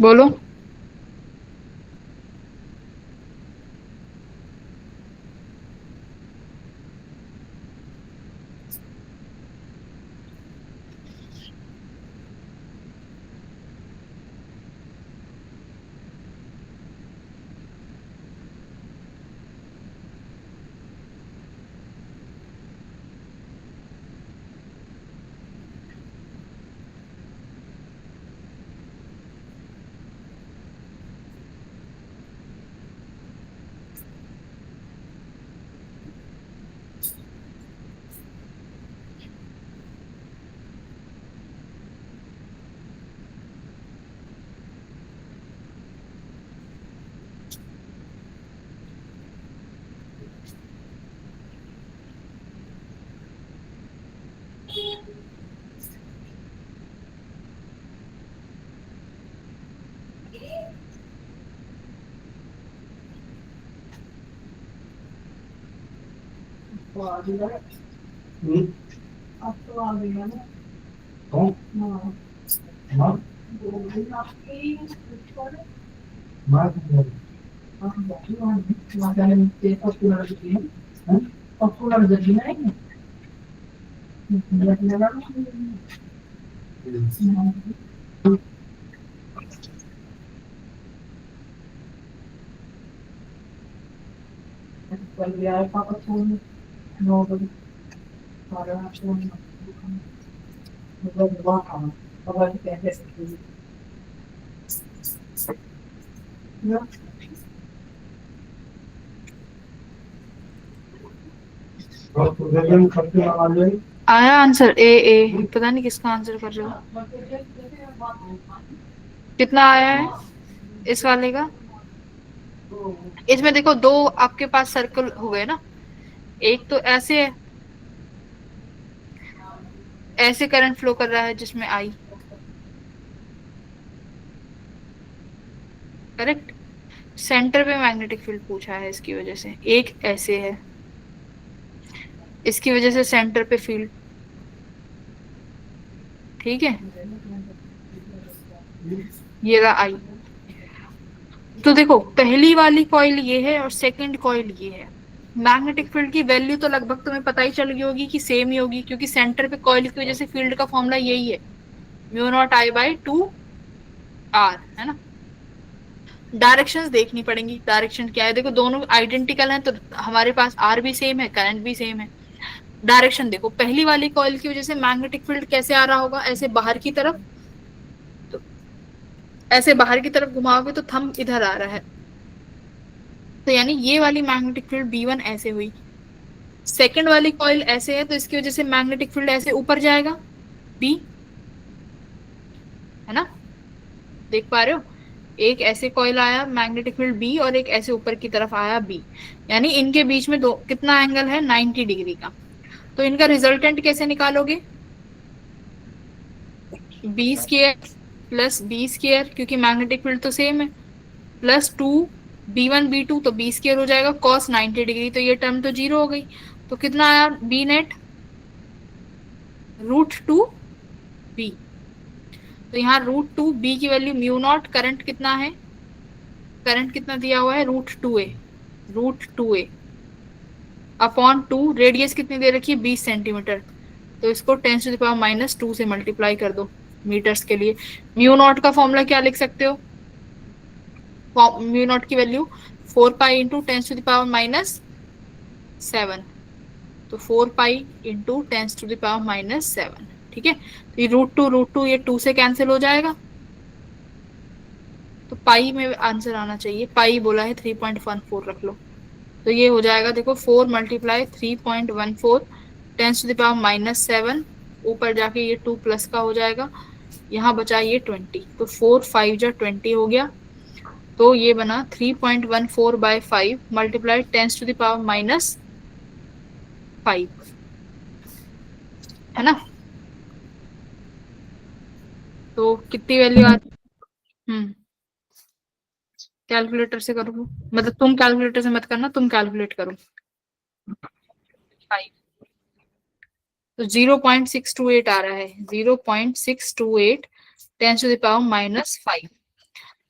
बोलो। आया आंसर ए ए, पता नहीं किसका आंसर कर रहे हो। कितना आया है इस वाले का? इसमें देखो दो आपके पास सर्कल हो गए ना, एक तो ऐसे है, ऐसे करंट फ्लो कर रहा है जिसमें आई, करेक्ट। सेंटर पे मैग्नेटिक फील्ड पूछा है इसकी वजह से, एक ऐसे है, इसकी वजह से सेंटर पे फील्ड, ठीक है। ये रहा आई। तो देखो पहली वाली कॉइल ये है और सेकंड कॉइल ये है। मैग्नेटिक फील्ड की वैल्यू तो लगभग तुम्हें पता ही चल गई होगी कि सेम ही होगी, क्योंकि सेंटर पे कॉइल की वजह से फील्ड का फॉर्मूला यही है, mu not I by 2 R, है ना। डायरेक्शंस देखनी पड़ेंगी, डायरेक्शन क्या है। देखो दोनों आइडेंटिकल हैं तो हमारे पास आर भी सेम है, करंट भी सेम है। डायरेक्शन देखो, पहली वाली कॉइल की वजह से मैग्नेटिक फील्ड कैसे आ रहा होगा, ऐसे बाहर की तरफ, तो ऐसे बाहर की तरफ घुमाओगे तो थंब इधर आ रहा है, तो यानी ये वाली मैग्नेटिक फील्ड B1 ऐसे हुई। सेकंड वाली कॉइल ऐसे है तो इसकी वजह से मैग्नेटिक फील्ड ऐसे ऊपर जाएगा, B, है ना, देख पा रहे हो। एक ऐसे कॉइल आया मैग्नेटिक फील्ड बी और एक ऐसे ऊपर की तरफ आया बी, यानी इनके बीच में दो कितना एंगल है 90 डिग्री का। तो इनका रिजल्टेंट कैसे निकालोगे, B square plus B square, क्योंकि मैग्नेटिक फील्ड तो सेम है, प्लस 2 b1 b2, तो बी स्क्वायर हो जाएगा cos 90 डिग्री, तो ये टर्म तो जीरो हो गई। तो कितना आया बी नेट, √2 बी। तो यहाँ √2 b की वैल्यू म्यू नॉट, करंट कितना है, करंट कितना दिया हुआ है √2a अपॉन 2, रेडियस कितनी दे रखी है 20 सेंटीमीटर, तो इसको 10⁻⁻2 से मल्टीप्लाई कर दो मीटर्स के लिए। म्यू नॉट का फॉर्मूला क्या लिख सकते हो, म्यू नॉट की वैल्यू 4 पाई इंटू 10⁻⁻7, तो 4 पाई इंटू 10⁻⁻7, ठीक है। तो ये √2 ये 2 से कैंसिल हो जाएगा, तो पाई में आंसर आना चाहिए, पाई बोला है 3.14 रख लो, तो ये हो जाएगा देखो 4 × 3.14 10⁻⁻7, ऊपर जाके ये 2 प्लस का हो जाएगा, यहाँ बचा ये 20, तो 4 5 जा 20 हो गया, तो ये बना 3.14/5 मल्टीप्लाई 10⁻⁻5, है ना। तो कितनी वैल्यू आ रही, कैलकुलेटर से करो, मतलब तुम कैलकुलेटर से मत करना, तुम कैलकुलेट करो 5, तो 0.628 आ रहा है, 0.628 10⁻⁻5,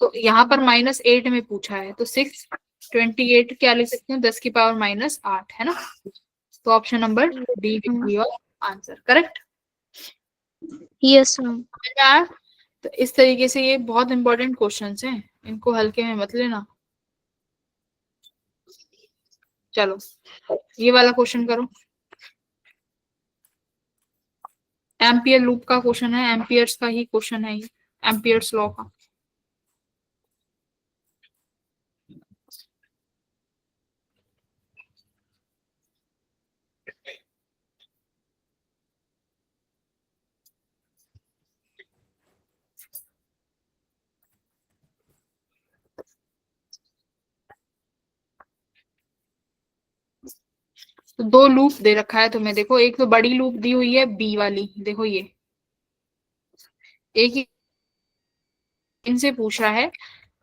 तो यहाँ पर -8 में पूछा है, तो 628 क्या लिख सकते हैं 10⁻⁻8, है ना। तो option number D will be your answer, correct. Yes ma'am. तो इस तरीके से ये बहुत इंपॉर्टेंट क्वेश्चंस हैं, इनको हल्के में मत लेना। चलो ये वाला क्वेश्चन करो, एम्पियर लूप का क्वेश्चन है, एम्पियर्स का ही क्वेश्चन है ये, एम्पियर्स लॉ का। तो 2 लूप दे रखा है तुम्हें, देखो एक तो बड़ी लूप दी हुई है बी वाली, देखो ये एक ही इनसे पूछा है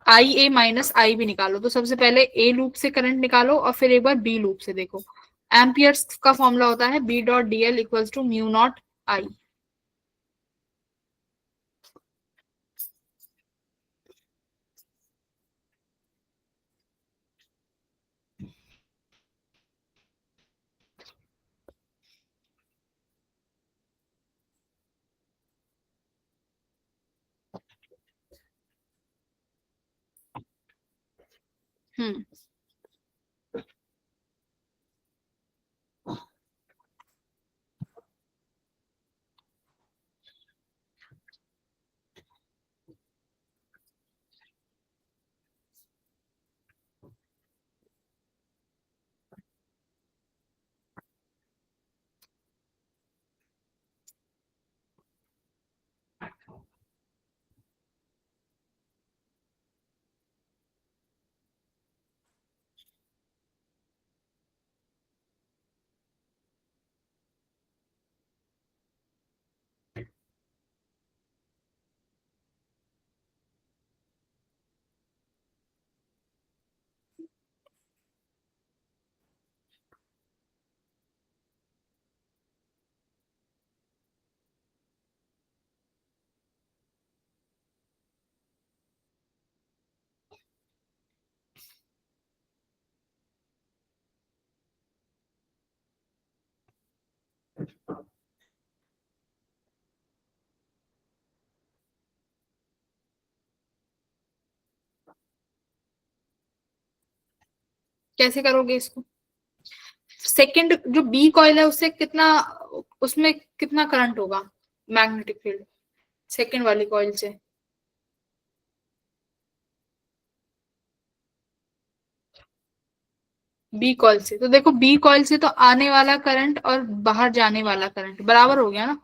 IA माइनस आई भी निकालो, तो सबसे पहले ए लूप से करंट निकालो और फिर एक बार बी लूप से देखो। एम्पियर्स का फॉर्मूला होता है B.dl equals to mu not I. हम्म कैसे करोगे इसको, सेकंड जो बी कॉइल है उससे कितना, उसमें कितना करंट होगा मैग्नेटिक फील्ड सेकंड वाली कॉइल से, बी कॉइल से, तो देखो बी कॉइल से तो आने वाला करंट और बाहर जाने वाला करंट बराबर हो गया ना,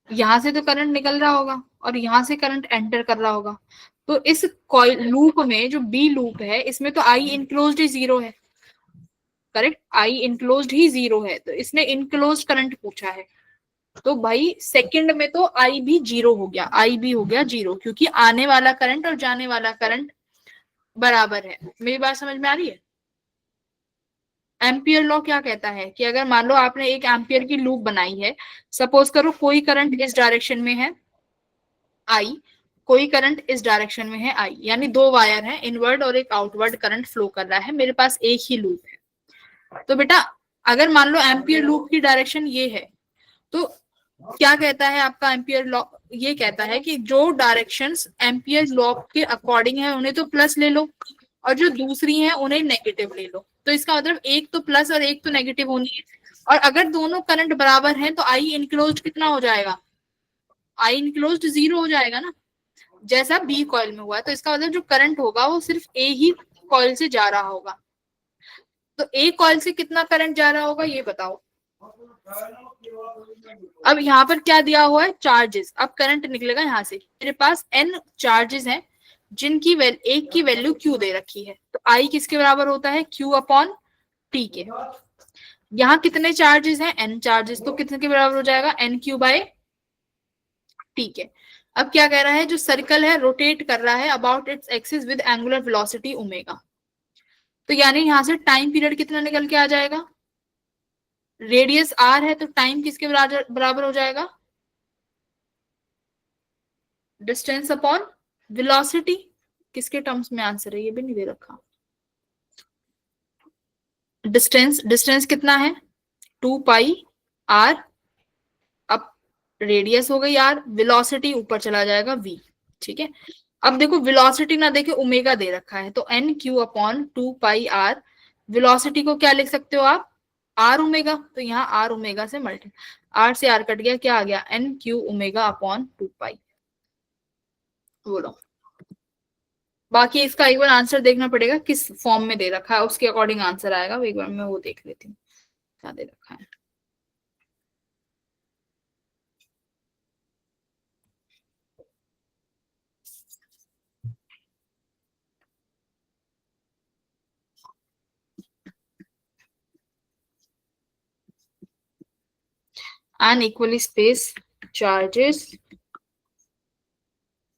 यहां से तो करंट निकल रहा होगा और यहां से करंट एंटर कर रहा होगा, तो इस कॉइल लूप में जो बी लूप है इसमें तो आई इनक्लोज्ड ही जीरो है, करेक्ट, आई इनक्लोज्ड ही जीरो है, तो इसने इनक्लोज्ड करंट पूछा है। तो भाई सेकंड में तो आई भी जीरो हो गया, आई भी हो गया जीरो, क्योंकि आने वाला करंट और जाने वाला करंट बराबर है। मेरी बात समझ में आ रही है? एम्पियर लॉ क्या कहता है कि अगर मान लो आपने एक एम्पियर की लूप बनाई है, सपोज करो कोई करंट इस डायरेक्शन में है आई, कोई करंट इस डायरेक्शन में है आई, यानी दो वायर हैं, इनवर्ड और एक आउटवर्ड करंट फ्लो कर रहा है, मेरे पास एक ही लूप है। तो बेटा अगर मान लो एम्पियर लूप की डायरेक्शन ये है, तो क्या कहता है आपका एम्पियर लॉ? ये कहता है कि जो डायरेक्शंस एम्पियर लॉ के अकॉर्डिंग है उन्हें तो प्लस ले लो, और जो दूसरी हैं उन्हें नेगेटिव ले लो। तो इसका मतलब एक तो प्लस और एक तो नेगेटिव होनी है, और अगर दोनों करंट बराबर हैं तो आई इनक्लोज्ड कितना हो जाएगा? आई इनक्लोज्ड जीरो हो जाएगा ना, जैसा बी कॉइल में हुआ है। तो इसका मतलब जो करंट होगा वो सिर्फ ए ही कॉइल से जा रहा होगा। तो ए कॉइल से कितना करंट जा रहा होगा ये बताओ। अब यहाँ पर क्या दिया हुआ है? चार्जेस। अब करंट निकलेगा यहाँ से, मेरे पास एन चार्जेस हैं जिनकी एक की वैल्यू क्यू दे रखी है, तो आई किसके बराबर होता है? क्यू अपॉन टी के। यहाँ कितने चार्जेस हैं? एन चार्जेस, तो कितने के बराबर हो जाएगा? एन क्यू बाय टी के। अब क्या कह रहा है? जो सर्कल है रोटेट कर रहा है about its axis with angular velocity omega. तो यानी यहां से टाइम पीरियड कितना निकल के आ जाएगा? रेडियस आर है तो टाइम किसके बराबर हो जाएगा? Distance upon velocity. किसके टर्म्स में आंसर है ये भी नहीं दे रखा। डिस्टेंस कितना है? 2 पाई आर, अब रेडियस हो गई आर, वेलोसिटी ऊपर चला जाएगा v, ठीक है। अब देखो वेलोसिटी ना देखे ओमेगा दे रखा है, तो n q upon 2 pi r, velocity को क्या लिख सकते हो आप? R omega. तो यहाँ आर ओमेगा से मल्टी, आर से आर कट गया, क्या आ गया? N q omega upon 2 pi. बोलो, बाकी इसका एक बार आंसर देखना पड़ेगा किस फॉर्म में दे रखा है, उसके अकॉर्डिंग आंसर आएगा। एक बार मैं वो देख लेती हूँ क्या दे रखा है। And equally spaced charges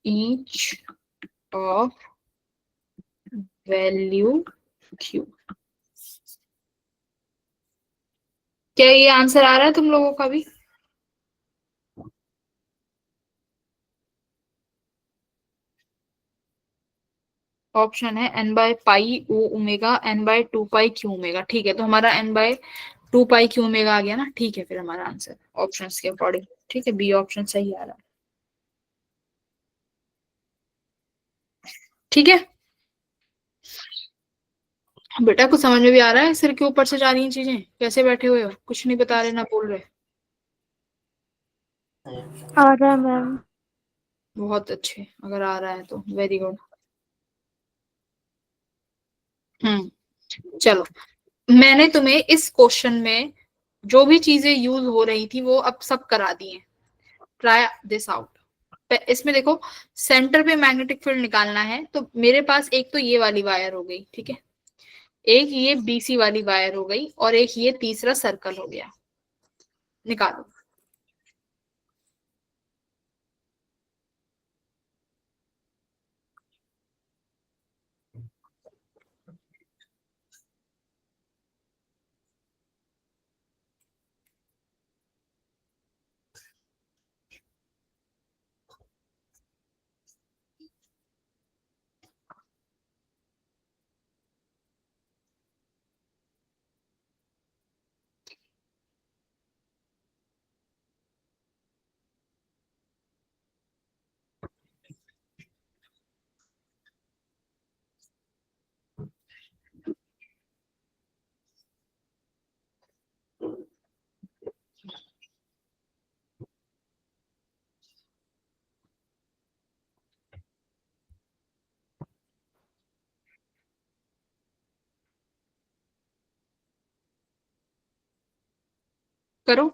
each of value q। क्या ये आंसर आ रहा है तुम लोगों का भी? ऑप्शन है n by pi o omega, n by 2 pi q omega. ठीक है, तो हमारा n by 2 pi q omega आ गया ना। ठीक है, फिर हमारा आंसर ऑप्शंस के अकॉर्डिंग, ठीक है, बी ऑप्शन सही आ रहा है। ठीक है बेटा, कुछ समझ में भी आ रहा है? सिर के ऊपर से जा रही हैं चीजें, कैसे बैठे हुए हो, कुछ नहीं बता रहे ना बोल रहे? आ रहा है मैम। बहुत अच्छे, अगर आ रहा है तो वेरी गुड। चलो, मैंने तुम्हें इस क्वेश्चन में जो भी चीजें यूज हो रही थी वो अब सब करा दी हैं। Try this out. इसमें देखो, सेंटर पे मैग्नेटिक फील्ड निकालना है, तो मेरे पास एक तो ये वाली वायर हो गई, ठीक है, एक ये बीसी वाली वायर हो गई, और एक ये तीसरा सर्कल हो गया। निकालो। करो।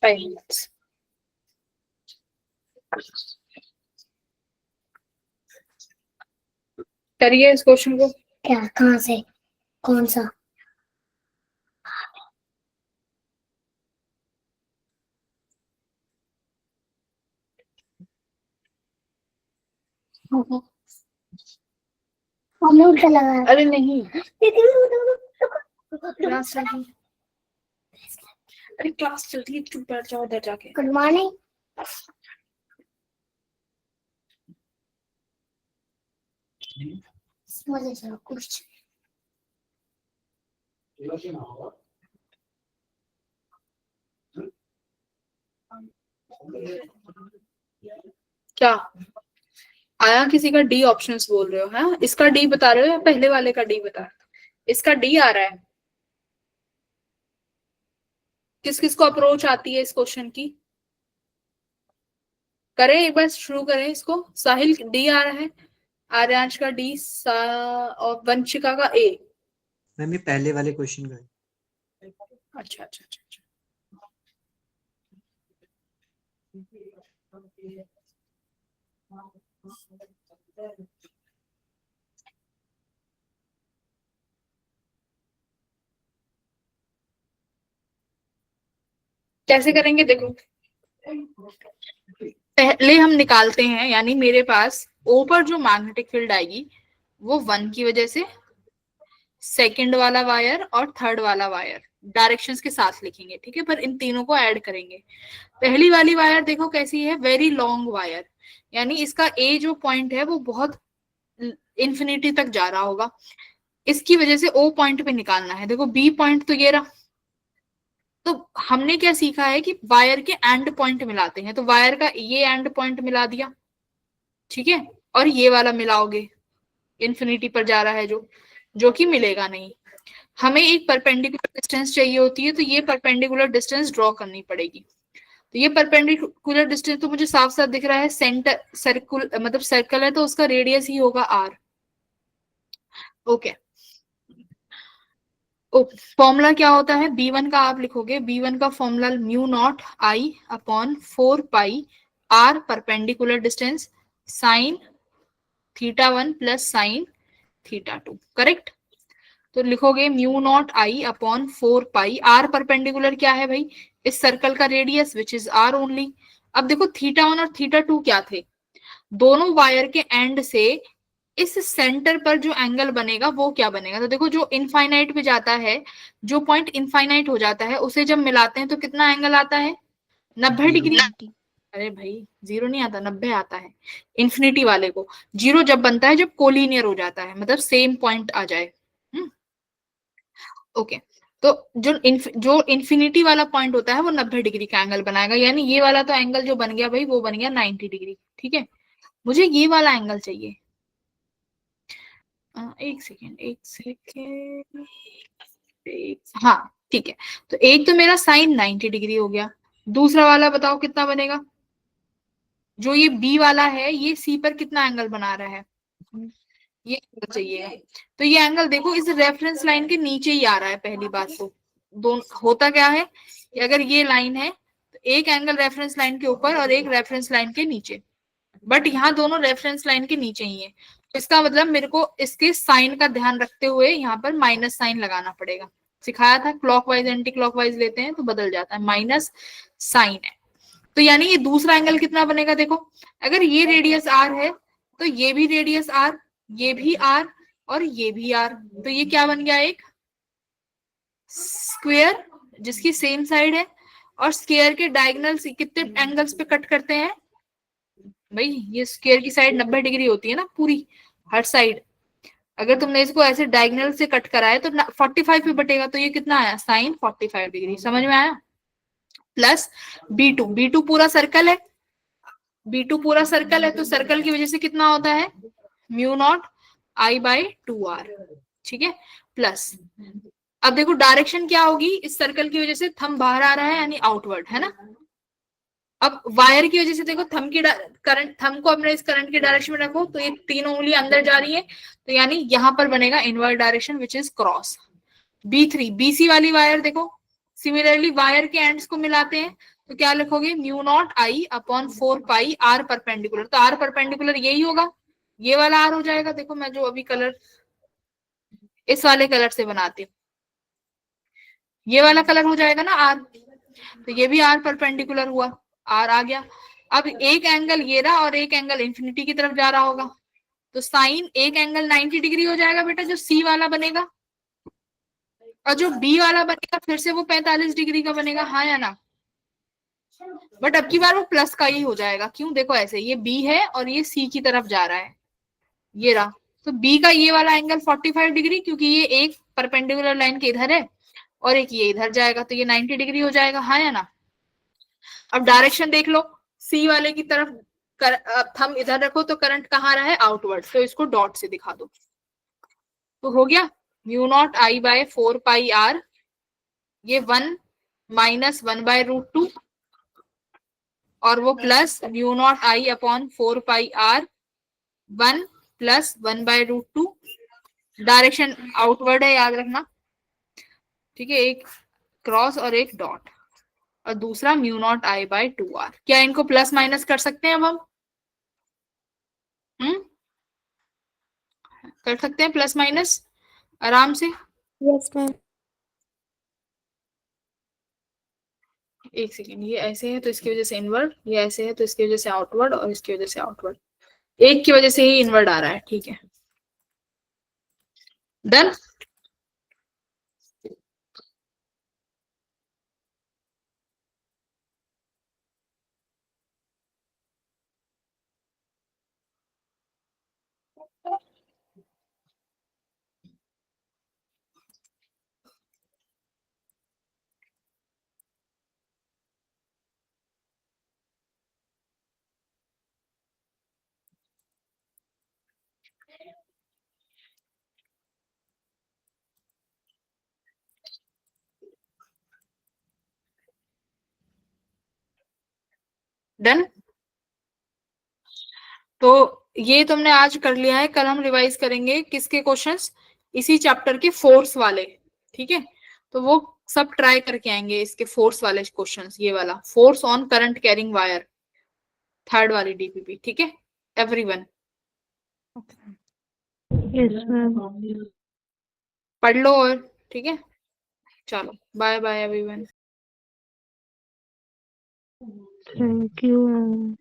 5 minutes. करिए इस क्वेश्चन को। क्या, कहाँ से, कौन सा? हमने उल्टा लगा। अरे नहीं, क्लास चल रही है। अरे क्लास चल रही है, चुप बैठ जाओ उधर जाके। Good morning. मुझे चलो कुछ क्या आया? किसी का डी ऑप्शंस बोल रहे हो? है इसका डी बता रहे हो या पहले वाले का डी बता रहे हो? इसका डी आ रहा है। किस किस को अप्रोच आती है इस क्वेश्चन की? करें एक बार, शुरू करें इसको। साहिल डी आ रहा है, आर्यांश का डी, और वंशिका का ए। मैम ये पहले वाले क्वेश्चन का है। अच्छा अच्छा अच्छा अच्छा। कैसे करेंगे देखो, पहले हम निकालते हैं, यानी मेरे पास ओ पर जो मैग्नेटिक फील्ड आएगी वो 1 की वजह से, सेकंड वाला वायर और थर्ड वाला वायर डायरेक्शंस के साथ लिखेंगे, ठीक है, पर इन तीनों को ऐड करेंगे। पहली वाली वायर देखो कैसी है, वेरी लॉन्ग वायर, यानी इसका ए जो पॉइंट है वो बहुत इंफिनिटी तक जा रहा होगा, इसकी वजह से ओ पॉइंट पे निकालना है। देखो बी पॉइंट तो ये रहा, तो हमने क्या सीखा है कि वायर के एंड पॉइंट मिलाते हैं, तो वायर का ये एंड पॉइंट मिला दिया, ठीक है, और ये वाला मिलाओगे, इंफिनिटी पर जा रहा है जो कि मिलेगा नहीं। हमें एक परपेंडिकुलर डिस्टेंस चाहिए होती है, तो ये परपेंडिकुलर डिस्टेंस ड्रॉ करनी पड़ेगी। तो ये परपेंडिकुलर डिस्टेंस तो मुझे साफ साफ दिख रहा है, सेंटर सर्कुल मतलब सर्कल है तो उसका रेडियस ही होगा आर। ओके, फॉर्मूला क्या होता है, B1 का आप लिखोगे, B1 का formula mu not I upon 4 pi r perpendicular distance sine θ1 plus sine θ2, correct. तो लिखोगे mu not I upon 4 pi, r perpendicular क्या है भाई, इस सर्कल का radius which is r only. अब देखो θ1 और θ2 क्या थे, दोनों वायर के एंड से इस सेंटर पर जो एंगल बनेगा वो क्या बनेगा। तो देखो जो इनफाइनाइट पे जाता है, जो पॉइंट इनफाइनाइट हो जाता है उसे जब मिलाते हैं तो कितना एंगल आता है, 90 डिग्री। अरे भाई 0 नहीं आता, 90 आता है इन्फिनिटी वाले को। 0 जब बनता है जब कोलिनियर हो जाता है, मतलब सेम पॉइंट आ जाए। ओके, तो जो इन्फिनिटी वाला पॉइंट होता है वो 90 डिग्री का एंगल बनाएगा, यानी ये वाला तो एंगल जो बन गया भाई वो बन गया 90 डिग्री, ठीक है। मुझे ये वाला एंगल चाहिए, एक सेकेंड, हाँ ठीक है। तो एक तो मेरा साइन 90 डिग्री हो गया, दूसरा वाला बताओ कितना बनेगा। जो ये बी वाला है ये सी पर कितना एंगल बना रहा है, ये एंगल चाहिए। तो ये एंगल देखो इस रेफरेंस लाइन के नीचे ही आ रहा है। पहली बात तो दोनों होता क्या है कि अगर ये लाइन है तो एक एंगल रेफरेंस लाइन के ऊपर और एक रेफरेंस लाइन के नीचे, बट यहाँ दोनों रेफरेंस लाइन के नीचे ही है। तो इसका मतलब मेरे को इसके साइन का ध्यान रखते हुए यहाँ पर माइनस साइन लगाना पड़ेगा। सिखाया था क्लॉकवाइज एंटी क्लॉकवाइज लेते हैं तो बदल जाता है, माइनस साइन है। तो यानी ये दूसरा एंगल कितना बनेगा, देखो अगर ये रेडियस आर है तो ये भी रेडियस आर, ये भी आर और ये भी आर, तो ये क्या बन गया, एक स्क्वायर जिसकी सेम साइड है। और स्क्वायर के डायगोनल कितने एंगल्स पे कट करते हैं भाई, ये स्क्वायर की साइड 90 डिग्री होती है ना पूरी, हर साइड। अगर तुमने इसको ऐसे डायगोनल से कट करा है तो 45 पे बटेगा, तो ये कितना आया, साइन 45 डिग्री। समझ में आया? प्लस B2 पूरा सर्कल है, B2 पूरा सर्कल है, तो सर्कल की वजह से कितना होता है, म्यू नॉट I/2R। ठीक है, प्लस अब देखो डायरेक्शन क्या होगी, इस सर्कल की वजह से थंब बाहर आ रहा है यानी आउटवर्ड, है ना। अब वायर की वजह से देखो थंब की करंट, थंब को अपने इस करंट की डायरेक्शन में रखो तो ये तीनों उंगली अंदर जा रही है, तो यानी यहां पर बनेगा inward direction which is cross. B3 BC वाली वायर देखो, सिमिलरली वायर के एंड्स को मिलाते हैं तो क्या लिखोगे, mu not I/4 pi R perpendicular. तो R परपेंडिकुलर यही होगा, ये वाला R हो जाएगा। देखो मैं जो अभी कलर इस वाले कलर से बनाती हूँ, ये वाला कलर हो जाएगा ना R, तो ये भी R परपेंडिकुलर हुआ, R आ गया। अब एक एंगल ये रहा और एक एंगल इंफिनिटी की तरफ जा रहा होगा, तो साइन एक एंगल 90 डिग्री हो जाएगा बेटा, जो C वाला बनेगा, और जो B वाला बनेगा फिर से वो 45 डिग्री का बनेगा, हाँ या ना। बट अब की बार वो प्लस का ही हो जाएगा, क्यों, देखो ऐसे ये B है और ये C की तरफ जा रहा है, ये रहा, तो B का ये वाला एंगल 45 डिग्री, क्योंकि ये एक परपेंडिकुलर लाइन के इधर है और एक ये इधर जाएगा, तो ये 90 डिग्री हो जाएगा, हाँ या ना। अब डायरेक्शन देख लो, C वाले की तरफ थंब इधर रखो तो करंट कहाँ रहा है, आउटवर्ड, तो इसको डॉट से दिखा दो, तो हो गया म्यू नॉट I/4 पाई R, ये 1 माइनस 1/√2 और वो plus mu not I/4 pi R 1 plus 1/√2। Direction outward है, याद रखना, ठीक है, एक क्रॉस और एक डॉट, और दूसरा म्यू नॉट I/2R। क्या इनको प्लस माइनस कर सकते हैं अब हम, कर सकते हैं प्लस माइनस आराम से। Yes ma'am. एक सेकेंड, ये ऐसे है तो इसकी वजह से इनवर्ड, ये ऐसे है तो इसकी वजह से आउटवर्ड, और इसकी वजह से आउटवर्ड, एक की वजह से ही इनवर्ड आ रहा है, ठीक है, डन। डन, तो ये तुमने आज कर लिया है, कल हम रिवाइज करेंगे किसके क्वेश्चंस, इसी चैप्टर के फोर्स वाले, ठीक है, तो वो सब ट्राई करके आएंगे, इसके फोर्स वाले क्वेश्चंस, ये वाला force on current carrying wire, third वाली DPP, ठीक है एवरीवन, यस मैम। पढ़ लो और, ठीक है, चलो bye bye everyone. Thank you ma'am.